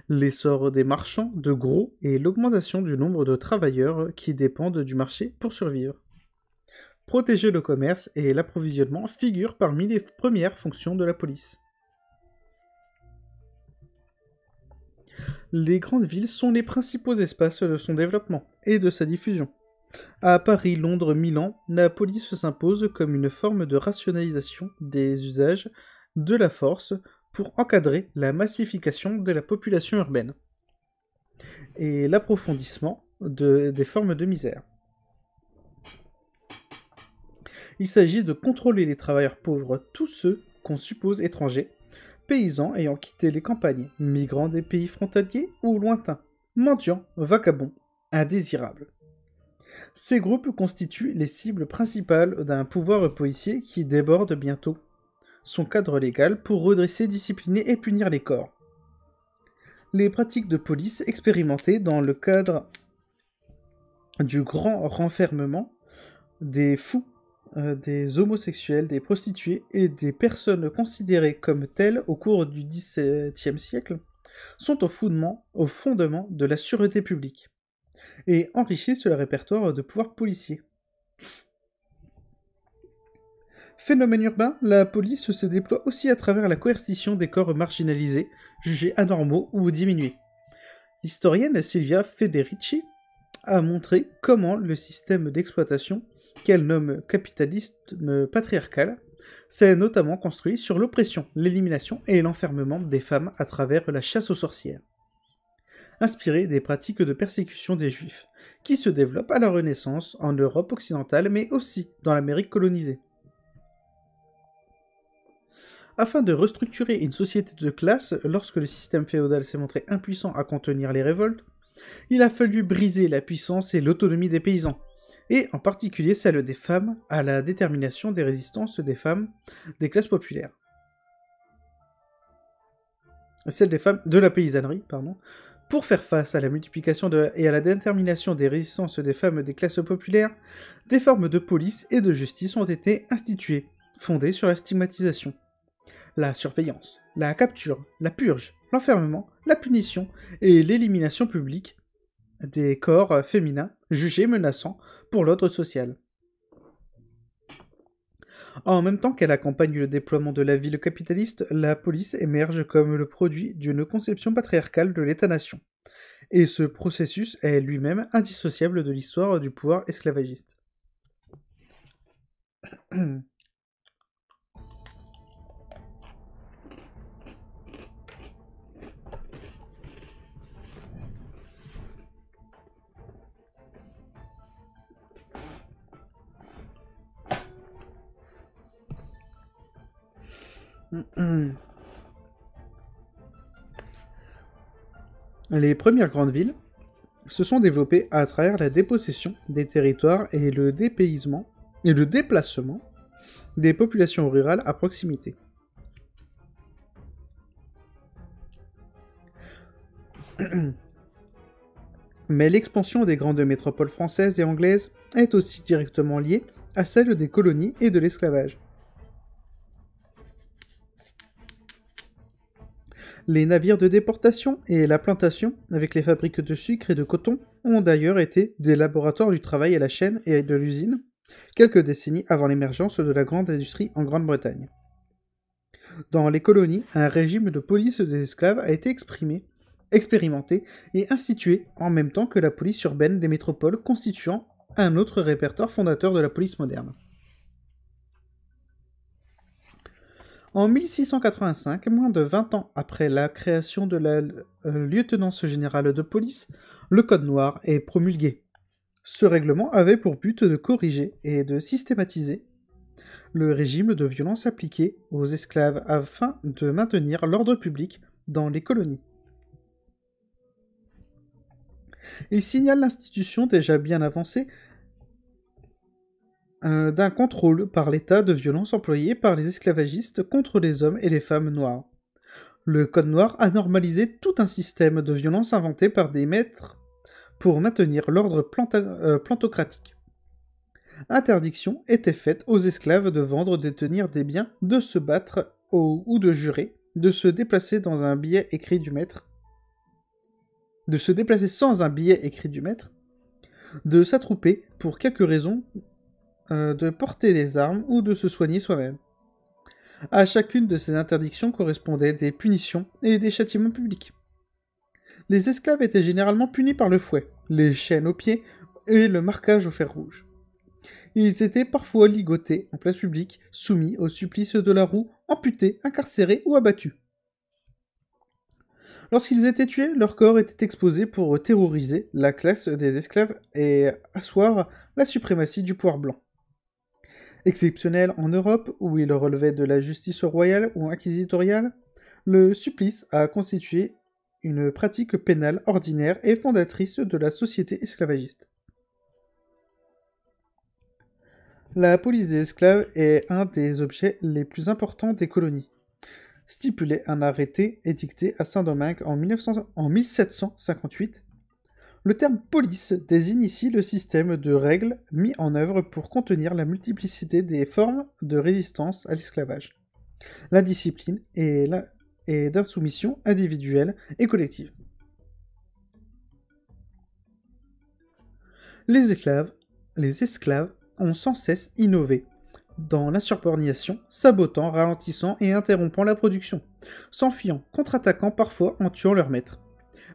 L'essor des marchands de gros et l'augmentation du nombre de travailleurs qui dépendent du marché pour survivre. Protéger le commerce et l'approvisionnement figurent parmi les premières fonctions de la police. Les grandes villes sont les principaux espaces de son développement et de sa diffusion. À Paris, Londres, Milan, la police s'impose comme une forme de rationalisation des usages de la force pour encadrer la massification de la population urbaine et l'approfondissement des formes de misère. Il s'agit de contrôler les travailleurs pauvres, tous ceux qu'on suppose étrangers, paysans ayant quitté les campagnes, migrants des pays frontaliers ou lointains, mendiants, vagabonds, indésirables. Ces groupes constituent les cibles principales d'un pouvoir policier qui déborde bientôt son cadre légal pour redresser, discipliner et punir les corps. Les pratiques de police expérimentées dans le cadre du grand renfermement des fous, des homosexuels, des prostituées et des personnes considérées comme telles au cours du XVIIe siècle sont au fondement de la sûreté publique et enrichissent le répertoire de pouvoirs policiers. Phénomène urbain, la police se déploie aussi à travers la coercition des corps marginalisés, jugés anormaux ou diminués. L'historienne Silvia Federici a montré comment le système d'exploitation, qu'elle nomme capitalisme patriarcal, s'est notamment construit sur l'oppression, l'élimination et l'enfermement des femmes à travers la chasse aux sorcières. Inspiré des pratiques de persécution des Juifs, qui se développent à la Renaissance en Europe occidentale mais aussi dans l'Amérique colonisée. Afin de restructurer une société de classe, lorsque le système féodal s'est montré impuissant à contenir les révoltes, il a fallu briser la puissance et l'autonomie des paysans, et en particulier celle des femmes à la détermination des résistances des femmes des classes populaires. Celle des femmes de la paysannerie, Pour faire face à la multiplication et à la détermination des résistances des femmes des classes populaires, des formes de police et de justice ont été instituées, fondées sur la stigmatisation, la surveillance, la capture, la purge, l'enfermement, la punition et l'élimination publique des corps féminins jugés menaçants pour l'ordre social. En même temps qu'elle accompagne le déploiement de la ville capitaliste, la police émerge comme le produit d'une conception patriarcale de l'État-nation. Et ce processus est lui-même indissociable de l'histoire du pouvoir esclavagiste. Les premières grandes villes se sont développés à travers la dépossession des territoires et le dépaysement et le déplacement des populations rurales à proximité. Mais l'expansion des grandes métropoles françaises et anglaises est aussi directement liée à celle des colonies et de l'esclavage. Les navires de déportation et la plantation, avec les fabriques de sucre et de coton, ont d'ailleurs été des laboratoires du travail à la chaîne et de l'usine, quelques décennies avant l'émergence de la grande industrie en Grande-Bretagne. Dans les colonies, un régime de police des esclaves a été expérimenté et institué en même temps que la police urbaine des métropoles, constituant un autre répertoire fondateur de la police moderne. En 1685, moins de 20 ans après la création de la lieutenance générale de police, le Code noir est promulgué. Ce règlement avait pour but de corriger et de systématiser le régime de violence appliqué aux esclaves afin de maintenir l'ordre public dans les colonies. Il signale l'institution déjà bien avancée d'un contrôle par l'État de violence employée par les esclavagistes contre les hommes et les femmes noirs. Le Code noir a normalisé tout un système de violence inventé par des maîtres pour maintenir l'ordre plantocratique. Interdiction était faite aux esclaves de vendre, de détenir des biens, de se battre ou de jurer, de se déplacer dans un billet écrit du maître, de se déplacer sans un billet écrit du maître, de s'attrouper pour quelque raison, de porter des armes ou de se soigner soi-même. À chacune de ces interdictions correspondaient des punitions et des châtiments publics. Les esclaves étaient généralement punis par le fouet, les chaînes aux pieds et le marquage au fer rouge. Ils étaient parfois ligotés en place publique, soumis au supplice de la roue, amputés, incarcérés ou abattus. Lorsqu'ils étaient tués, leur corps était exposé pour terroriser la classe des esclaves et asseoir la suprématie du pouvoir blanc. Exceptionnel en Europe, où il relevait de la justice royale ou inquisitoriale, le supplice a constitué une pratique pénale ordinaire et fondatrice de la société esclavagiste. La police des esclaves est un des objets les plus importants des colonies. Stipulé un arrêté édicté à Saint-Domingue en 1758, le terme police désigne ici le système de règles mis en œuvre pour contenir la multiplicité des formes de résistance à l'esclavage, la discipline et d'insoumission individuelle et collective. Les esclaves ont sans cesse innové dans l'insubordination, sabotant, ralentissant et interrompant la production, s'enfuyant, contre-attaquant parfois en tuant leur maître,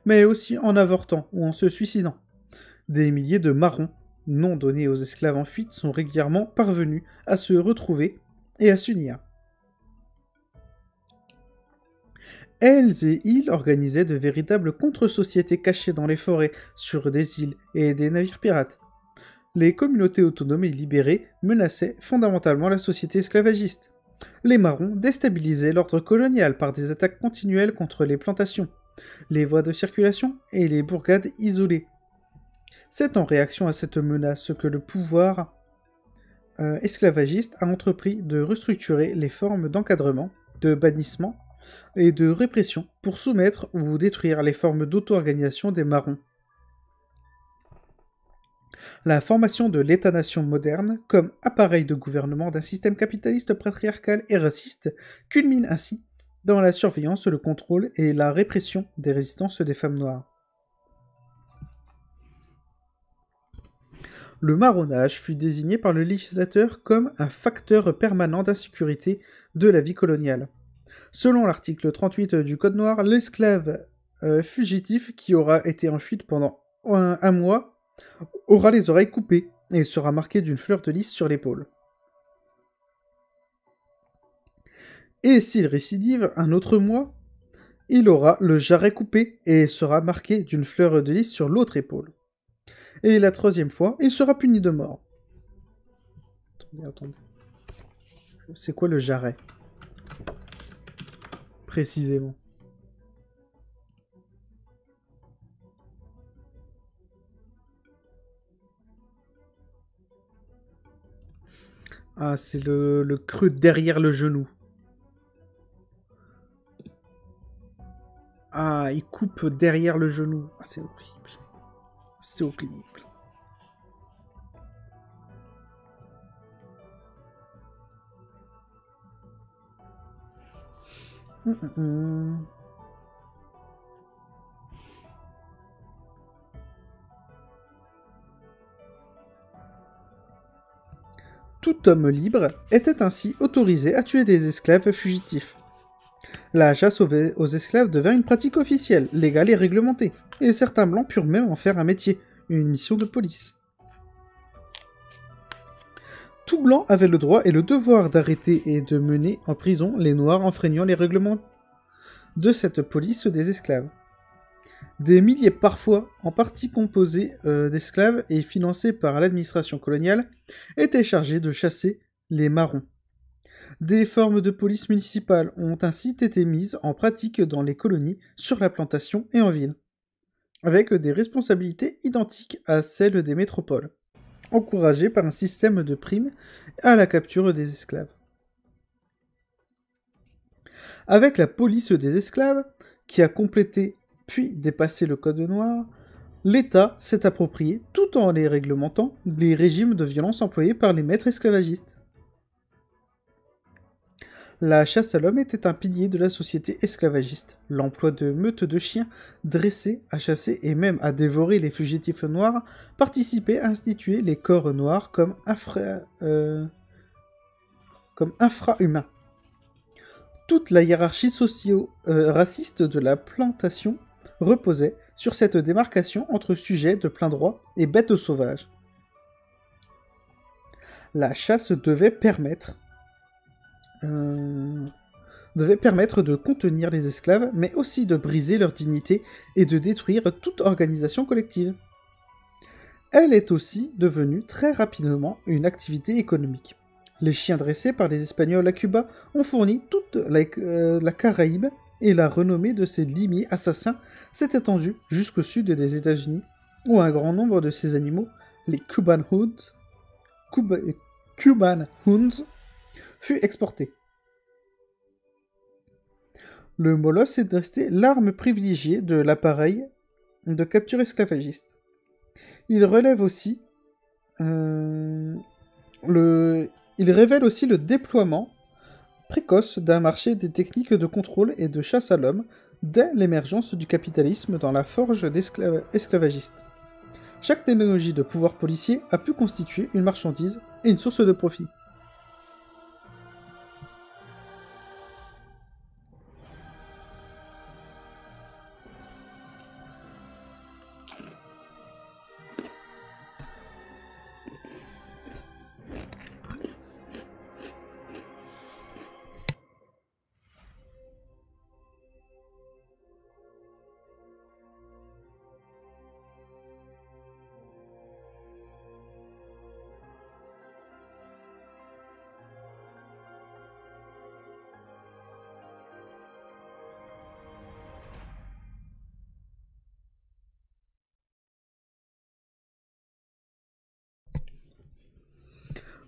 mais aussi en avortant ou en se suicidant. Des milliers de marrons, non donnés aux esclaves en fuite, sont régulièrement parvenus à se retrouver et à s'unir. Elles et ils organisaient de véritables contre-sociétés cachées dans les forêts, sur des îles et des navires pirates. Les communautés autonomes et libérées menaçaient fondamentalement la société esclavagiste. Les marrons déstabilisaient l'ordre colonial par des attaques continuelles contre les plantations, les voies de circulation et les bourgades isolées. C'est en réaction à cette menace que le pouvoir esclavagiste a entrepris de restructurer les formes d'encadrement, de bannissement et de répression pour soumettre ou détruire les formes d'auto-organisation des marrons. La formation de l'État-nation moderne, comme appareil de gouvernement d'un système capitaliste patriarcal et raciste, culmine ainsi dans la surveillance, le contrôle et la répression des résistances des femmes noires. Le marronnage fut désigné par le législateur comme un facteur permanent d'insécurité de la vie coloniale. Selon l'article 38 du Code noir, l'esclave fugitif qui aura été en fuite pendant un mois aura les oreilles coupées et sera marqué d'une fleur de lys sur l'épaule. Et s'il récidive un autre mois, il aura le jarret coupé et sera marqué d'une fleur de lys sur l'autre épaule. Et la troisième fois, il sera puni de mort. Attendez. C'est quoi le jarret? Précisément. Ah, c'est le creux derrière le genou. Ah, il coupe derrière le genou. Ah, c'est horrible. C'est horrible. Hum. Tout homme libre était ainsi autorisé à tuer des esclaves fugitifs. La chasse aux esclaves devint une pratique officielle, légale et réglementée, et certains blancs purent même en faire un métier, une mission de police. Tout blanc avait le droit et le devoir d'arrêter et de mener en prison les noirs enfreignant les règlements de cette police des esclaves. Des milliers parfois, en partie composés d'esclaves et financés par l'administration coloniale, étaient chargés de chasser les marrons. Des formes de police municipale ont ainsi été mises en pratique dans les colonies, sur la plantation et en ville, avec des responsabilités identiques à celles des métropoles, encouragées par un système de primes à la capture des esclaves. Avec la police des esclaves, qui a complété puis dépassé le code noir, l'État s'est approprié, tout en les réglementant, les régimes de violence employés par les maîtres esclavagistes. La chasse à l'homme était un pilier de la société esclavagiste. L'emploi de meutes de chiens dressés à chasser et même à dévorer les fugitifs noirs participait à instituer les corps noirs comme infra-humains. Toute la hiérarchie socio-raciste de la plantation reposait sur cette démarcation entre sujets de plein droit et bêtes sauvages. La chasse devait permettre de contenir les esclaves, mais aussi de briser leur dignité et de détruire toute organisation collective. Elle est aussi devenue très rapidement une activité économique. Les chiens dressés par les Espagnols à Cuba ont fourni toute la Caraïbe, et la renommée de ces limiers assassins s'est étendue jusqu'au sud des États-Unis, où un grand nombre de ces animaux, les Cuban Hounds, fut exporté. Le molosse est resté l'arme privilégiée de l'appareil de capture esclavagiste. Il révèle aussi le déploiement précoce d'un marché des techniques de contrôle et de chasse à l'homme dès l'émergence du capitalisme dans la forge esclavagiste. Chaque technologie de pouvoir policier a pu constituer une marchandise et une source de profit.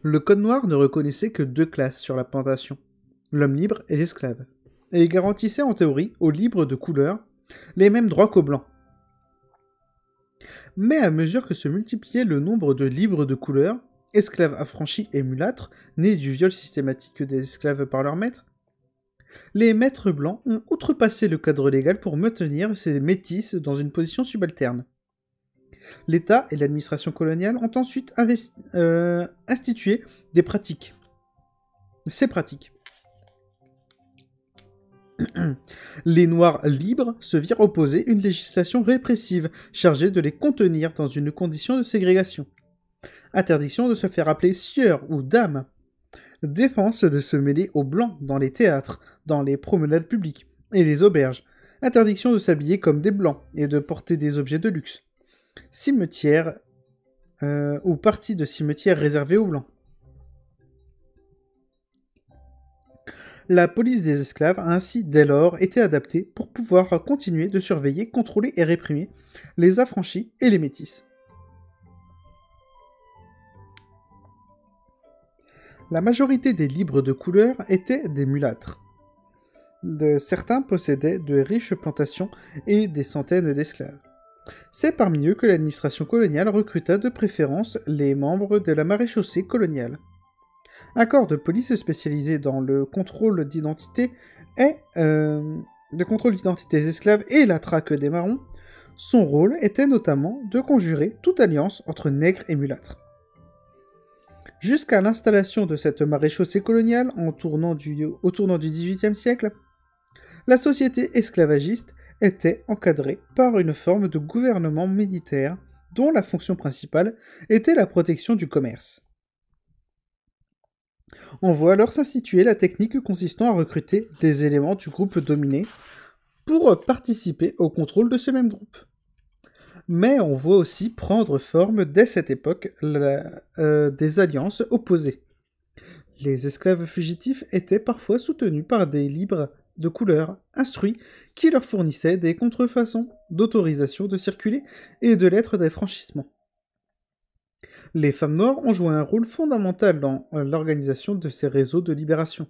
Le Code noir ne reconnaissait que deux classes sur la plantation, l'homme libre et l'esclave, et il garantissait en théorie aux libres de couleur les mêmes droits qu'aux blancs. Mais à mesure que se multipliait le nombre de libres de couleur, esclaves affranchis et mulâtres, nés du viol systématique des esclaves par leurs maîtres, les maîtres blancs ont outrepassé le cadre légal pour maintenir ces métis dans une position subalterne. L'État et l'administration coloniale ont ensuite institué ces pratiques. Les Noirs libres se virent opposer une législation répressive chargée de les contenir dans une condition de ségrégation. Interdiction de se faire appeler sieur ou dame. Défense de se mêler aux blancs dans les théâtres, dans les promenades publiques et les auberges. Interdiction de s'habiller comme des blancs et de porter des objets de luxe. Cimetière ou partie de cimetière réservée aux blancs. La police des esclaves a ainsi dès lors été adaptée pour pouvoir continuer de surveiller, contrôler et réprimer les affranchis et les métis. La majorité des libres de couleur étaient des mulâtres. Certains possédaient de riches plantations et des centaines d'esclaves. C'est parmi eux que l'administration coloniale recruta de préférence les membres de la maréchaussée coloniale. Un corps de police spécialisé dans le contrôle d'identité des esclaves et la traque des marrons. Son rôle était notamment de conjurer toute alliance entre nègres et mulâtres. Jusqu'à l'installation de cette maréchaussée coloniale au tournant du XVIIIe siècle, la société esclavagiste était encadrée par une forme de gouvernement militaire dont la fonction principale était la protection du commerce. On voit alors s'instituer la technique consistant à recruter des éléments du groupe dominé pour participer au contrôle de ce même groupe. Mais on voit aussi prendre forme dès cette époque des alliances opposées. Les esclaves fugitifs étaient parfois soutenus par des libres de couleur instruits qui leur fournissaient des contrefaçons d'autorisation de circuler et de lettres d'affranchissement. Les femmes noires ont joué un rôle fondamental dans l'organisation de ces réseaux de libération.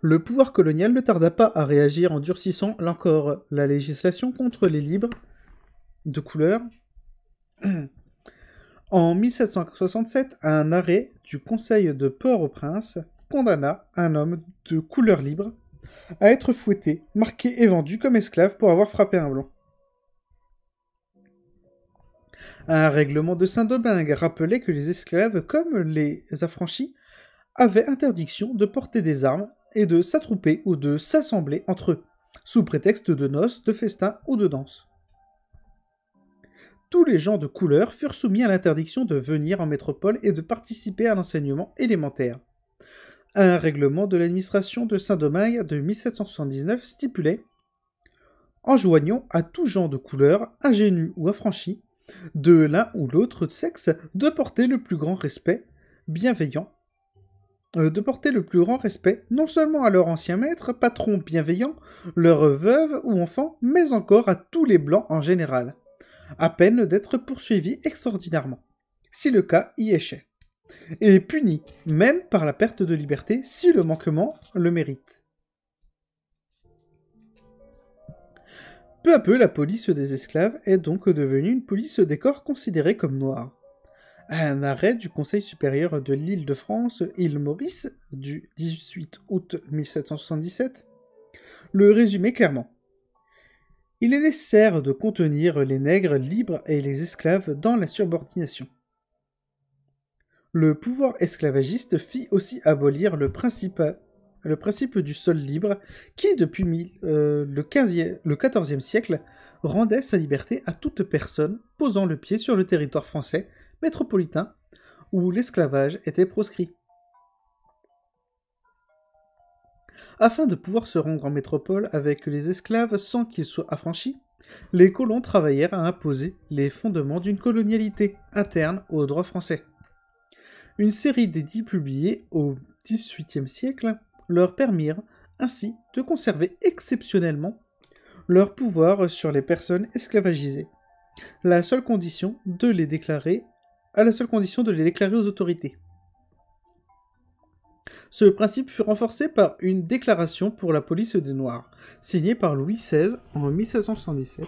Le pouvoir colonial ne tarda pas à réagir en durcissant encore la législation contre les libres de couleur. En 1767, un arrêt du Conseil de Port-au-Prince condamna un homme de couleur libre à être fouetté, marqué et vendu comme esclave pour avoir frappé un blanc. Un règlement de Saint-Domingue rappelait que les esclaves, comme les affranchis, avaient interdiction de porter des armes et de s'attrouper ou de s'assembler entre eux, sous prétexte de noces, de festins ou de danses. Tous les gens de couleur furent soumis à l'interdiction de venir en métropole et de participer à l'enseignement élémentaire. Un règlement de l'administration de Saint-Domingue de 1779 stipulait « Enjoignons à tout gens de couleur, ingénus ou affranchis, de l'un ou l'autre sexe, de porter le plus grand respect, non seulement à leur ancien maître, patron bienveillant, leurs veuves ou enfants, mais encore à tous les blancs en général, à peine d'être poursuivis extraordinairement, si le cas y échait, et punis, même par la perte de liberté, si le manquement le mérite. » Peu à peu, la police des esclaves est donc devenue une police des corps considérés comme noirs. Un arrêt du Conseil supérieur de l'Île-de-France, Île-Maurice, du 18 août 1777, le résumait clairement. Il est nécessaire de contenir les nègres libres et les esclaves dans la subordination. Le pouvoir esclavagiste fit aussi abolir le principe du sol libre qui, depuis le XIVe siècle, rendait sa liberté à toute personne posant le pied sur le territoire français métropolitain où l'esclavage était proscrit. Afin de pouvoir se rendre en métropole avec les esclaves sans qu'ils soient affranchis, les colons travaillèrent à imposer les fondements d'une colonialité interne au droit français. Une série d'édits publiés au XVIIIe siècle leur permirent ainsi de conserver exceptionnellement leur pouvoir sur les personnes esclavagisées, à la seule condition de les déclarer aux autorités. Ce principe fut renforcé par une déclaration pour la police des Noirs, signée par Louis XVI en 1777,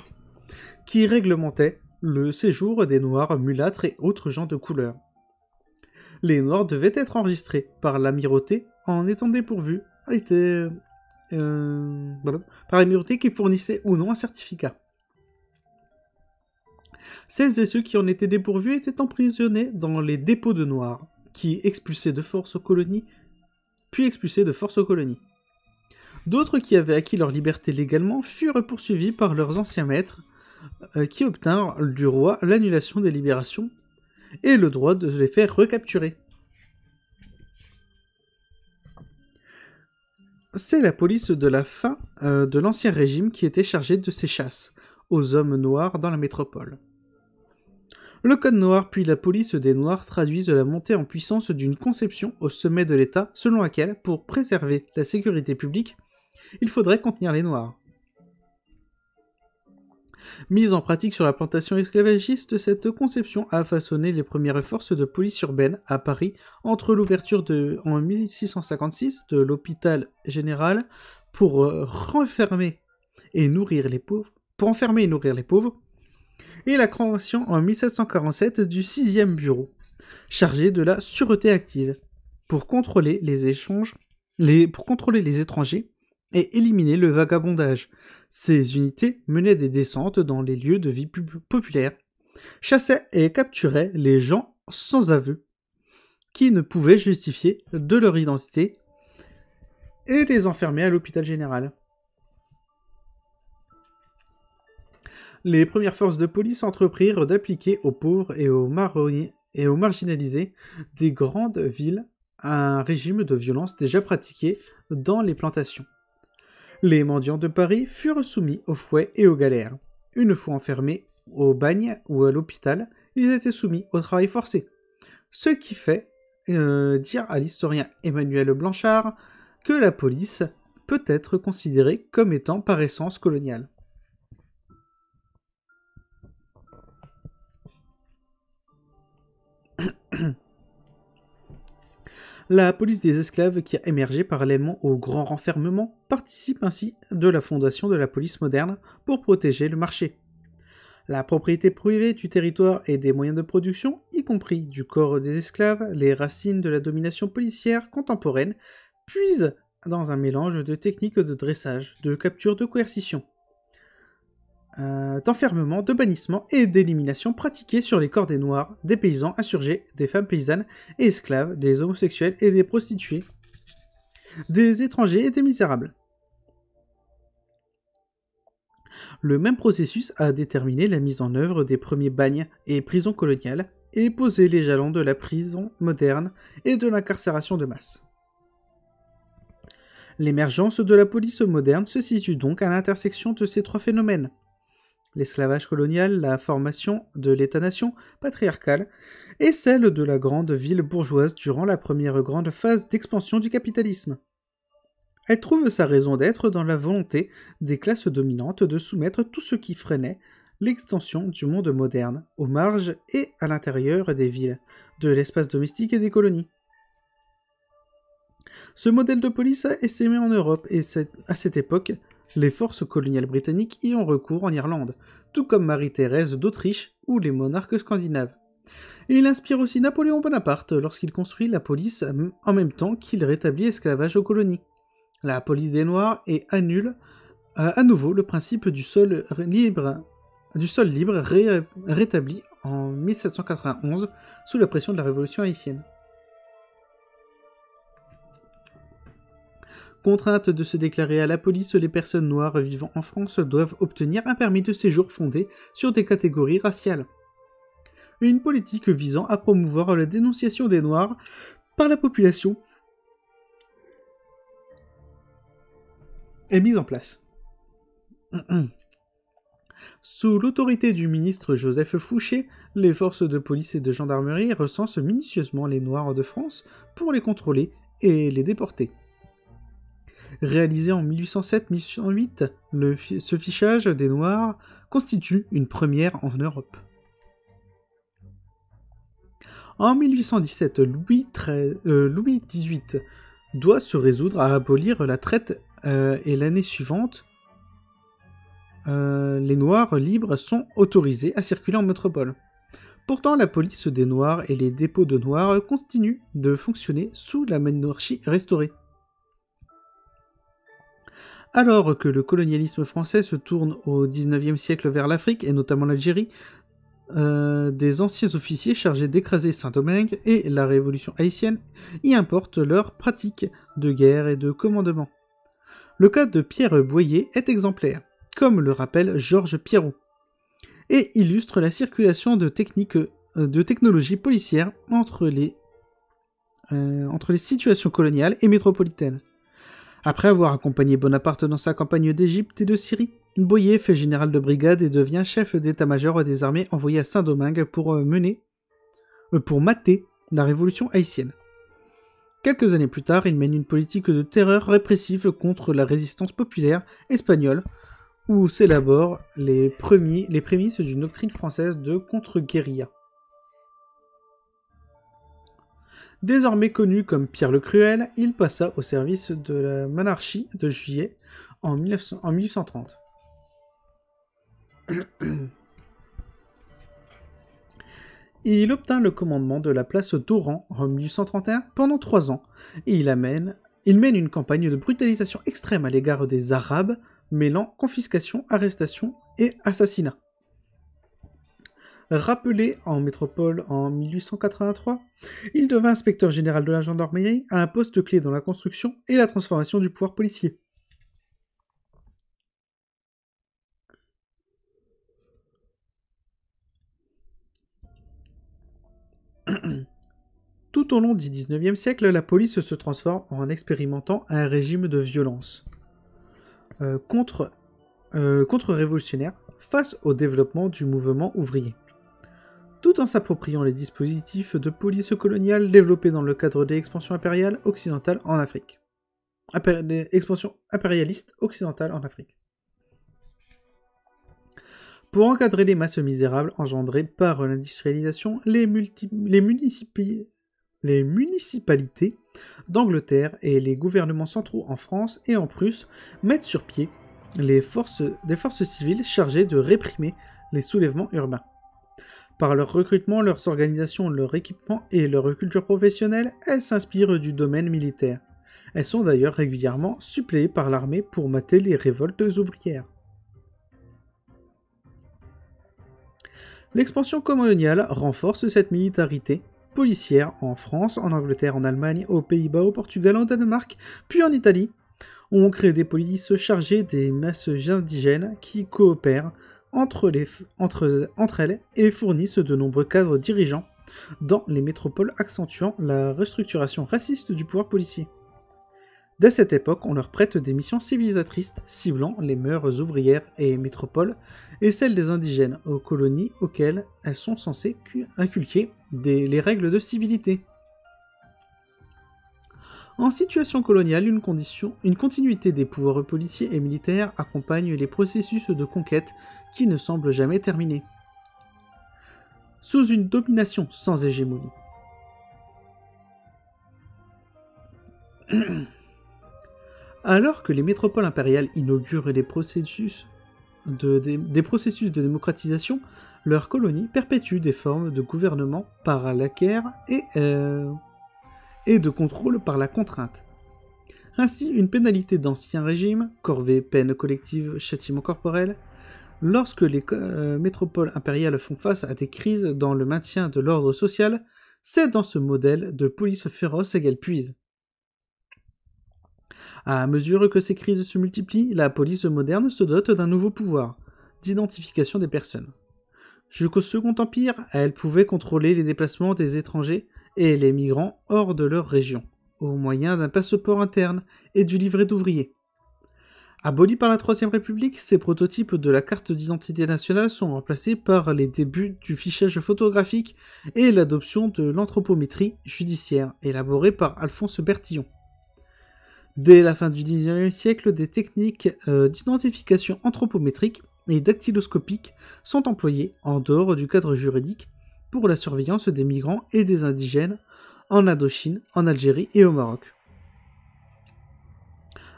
qui réglementait le séjour des Noirs, mulâtres et autres gens de couleur. Les Noirs devaient être enregistrés par l'amirauté en étant dépourvus par l'amirauté qui fournissait ou non un certificat. Celles et ceux qui en étaient dépourvus étaient emprisonnés dans les dépôts de Noirs, qui expulsaient de force aux colonies, puis expulsés de force aux colonies. D'autres qui avaient acquis leur liberté légalement furent poursuivis par leurs anciens maîtres, qui obtinrent du roi l'annulation des libérations et le droit de les faire recapturer. C'est la police de la fin de l'Ancien Régime qui était chargée de ces chasses aux hommes noirs dans la métropole. Le Code noir puis la police des Noirs traduisent la montée en puissance d'une conception au sommet de l'État selon laquelle, pour préserver la sécurité publique, il faudrait contenir les Noirs. Mise en pratique sur la plantation esclavagiste, cette conception a façonné les premières forces de police urbaine à Paris entre l'ouverture en 1656 de l'hôpital général pour enfermer et nourrir les pauvres, et la création en 1747 du 6e bureau, chargé de la sûreté active, pour contrôler les étrangers et éliminer le vagabondage. Ces unités menaient des descentes dans les lieux de vie populaires, chassaient et capturaient les gens sans aveu, qui ne pouvaient justifier de leur identité, et les enfermaient à l'hôpital général. Les premières forces de police entreprirent d'appliquer aux pauvres et aux marginalisés des grandes villes un régime de violence déjà pratiqué dans les plantations. Les mendiants de Paris furent soumis au fouet et aux galères. Une fois enfermés au bagne ou à l'hôpital, ils étaient soumis au travail forcé. Ce qui fait dire à l'historien Emmanuel Blanchard que la police peut être considérée comme étant par essence coloniale. La police des esclaves qui a émergé parallèlement au grand renfermement participe ainsi de la fondation de la police moderne pour protéger le marché. La propriété privée du territoire et des moyens de production, y compris du corps des esclaves, les racines de la domination policière contemporaine, puisent dans un mélange de techniques de dressage, de capture, de coercition, d'enfermement, de bannissement et d'élimination pratiquées sur les corps des Noirs, des paysans insurgés, des femmes paysannes et esclaves, des homosexuels et des prostituées, des étrangers et des misérables. Le même processus a déterminé la mise en œuvre des premiers bagnes et prisons coloniales et posé les jalons de la prison moderne et de l'incarcération de masse. L'émergence de la police moderne se situe donc à l'intersection de ces trois phénomènes. L'esclavage colonial, la formation de l'État-nation patriarcal et celle de la grande ville bourgeoise durant la première grande phase d'expansion du capitalisme. Elle trouve sa raison d'être dans la volonté des classes dominantes de soumettre tout ce qui freinait l'extension du monde moderne, aux marges et à l'intérieur des villes, de l'espace domestique et des colonies. Ce modèle de police a essaimé en Europe et à cette époque, les forces coloniales britanniques y ont recours en Irlande, tout comme Marie-Thérèse d'Autriche ou les monarques scandinaves. Et il inspire aussi Napoléon Bonaparte lorsqu'il construit la police en même temps qu'il rétablit l'esclavage aux colonies. La police des Noirs et annule à nouveau le principe du sol libre rétabli en 1791 sous la pression de la Révolution haïtienne. Contraintes de se déclarer à la police, les personnes noires vivant en France doivent obtenir un permis de séjour fondé sur des catégories raciales. Une politique visant à promouvoir la dénonciation des Noirs par la population est mise en place. Sous l'autorité du ministre Joseph Fouché, les forces de police et de gendarmerie recensent minutieusement les Noirs de France pour les contrôler et les déporter. Réalisé en 1807-1808, ce fichage des Noirs constitue une première en Europe. En 1817, Louis XVIII doit se résoudre à abolir la traite et l'année suivante, les Noirs libres sont autorisés à circuler en métropole. Pourtant, la police des Noirs et les dépôts de Noirs continuent de fonctionner sous la monarchie restaurée. Alors que le colonialisme français se tourne au XIXe siècle vers l'Afrique, et notamment l'Algérie, des anciens officiers chargés d'écraser Saint-Domingue et la révolution haïtienne y importent leurs pratiques de guerre et de commandement. Le cas de Pierre Boyer est exemplaire, comme le rappelle Georges Pierrot, et illustre la circulation de technologies policières entre les situations coloniales et métropolitaines. Après avoir accompagné Bonaparte dans sa campagne d'Égypte et de Syrie, Boyer fait général de brigade et devient chef d'état-major des armées envoyées à Saint-Domingue pour mater la révolution haïtienne. Quelques années plus tard, il mène une politique de terreur répressive contre la résistance populaire espagnole, où s'élaborent les prémices d'une doctrine française de contre-guérilla. Désormais connu comme Pierre le Cruel, il passa au service de la monarchie de Juillet en 1830. Il obtint le commandement de la place d'Oran en 1831 pendant 3 ans, et il mène une campagne de brutalisation extrême à l'égard des Arabes, mêlant confiscation, arrestation et assassinat. Rappelé en métropole en 1883, il devint inspecteur général de la gendarmerie à un poste clé dans la construction et la transformation du pouvoir policier. Tout au long du XIXe siècle, la police se transforme en expérimentant un régime de violence contre-révolutionnaire face au développement du mouvement ouvrier. Tout en s'appropriant les dispositifs de police coloniale développés dans le cadre de l'expansion impériale occidentale en Afrique. Expansion impérialiste occidentale en Afrique. Pour encadrer les masses misérables engendrées par l'industrialisation, les municipalités d'Angleterre et les gouvernements centraux en France et en Prusse mettent sur pied des forces civiles chargées de réprimer les soulèvements urbains. Par leur recrutement, leurs organisations, leur équipement et leur culture professionnelle, elles s'inspirent du domaine militaire. Elles sont d'ailleurs régulièrement suppléées par l'armée pour mater les révoltes ouvrières. L'expansion coloniale renforce cette militarité policière en France, en Angleterre, en Allemagne, aux Pays-Bas, au Portugal, en Danemark, puis en Italie. On crée des polices chargées des masses indigènes qui coopèrent entre elles et fournissent de nombreux cadres dirigeants dans les métropoles, accentuant la restructuration raciste du pouvoir policier. Dès cette époque, on leur prête des missions civilisatrices ciblant les mœurs ouvrières et métropoles et celles des indigènes aux colonies auxquelles elles sont censées inculquer les règles de civilité. En situation coloniale, une continuité des pouvoirs policiers et militaires accompagne les processus de conquête qui ne semblent jamais terminés. Sous une domination sans hégémonie. Alors que les métropoles impériales inaugurent des processus de démocratisation, leurs colonies perpétuent des formes de gouvernement par la guerre et de contrôle par la contrainte. Ainsi, une pénalité d'ancien régime, corvée, peine collective, châtiment corporel, lorsque les métropoles impériales font face à des crises dans le maintien de l'ordre social, c'est dans ce modèle de police féroce qu'elles puisent. À mesure que ces crises se multiplient, la police moderne se dote d'un nouveau pouvoir, d'identification des personnes. Jusqu'au Second Empire, elle pouvait contrôler les déplacements des étrangers et les migrants hors de leur région, au moyen d'un passeport interne et du livret d'ouvrier. Abolis par la Troisième République, ces prototypes de la carte d'identité nationale sont remplacés par les débuts du fichage photographique et l'adoption de l'anthropométrie judiciaire, élaborée par Alphonse Bertillon. Dès la fin du XIXe siècle, des techniques d'identification anthropométrique et dactyloscopique sont employées en dehors du cadre juridique pour la surveillance des migrants et des indigènes en Indochine, en Algérie et au Maroc,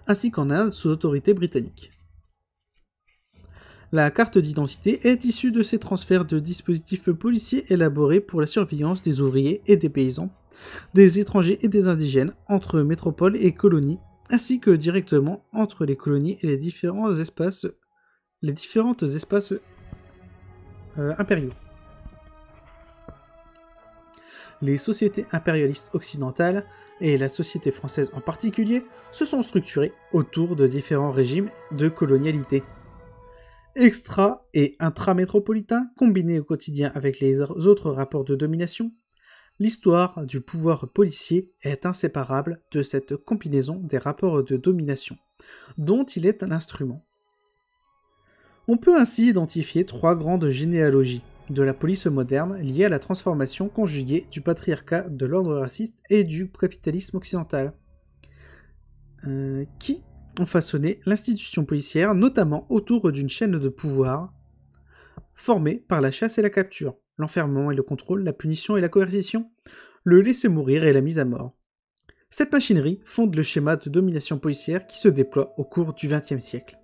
ainsi qu'en Inde sous autorité britannique. La carte d'identité est issue de ces transferts de dispositifs policiers élaborés pour la surveillance des ouvriers et des paysans, des étrangers et des indigènes entre métropoles et colonies, ainsi que directement entre les colonies et les différents espaces impériaux. Les sociétés impérialistes occidentales, et la société française en particulier, se sont structurées autour de différents régimes de colonialité. Extra- et intramétropolitains, combinés au quotidien avec les autres rapports de domination, l'histoire du pouvoir policier est inséparable de cette combinaison des rapports de domination, dont il est un instrument. On peut ainsi identifier 3 grandes généalogies de la police moderne liées à la transformation conjuguée du patriarcat, de l'ordre raciste et du capitalisme occidental, qui ont façonné l'institution policière, notamment autour d'une chaîne de pouvoir formée par la chasse et la capture, l'enfermement et le contrôle, la punition et la coercition, le laisser mourir et la mise à mort. Cette machinerie fonde le schéma de domination policière qui se déploie au cours du XXe siècle.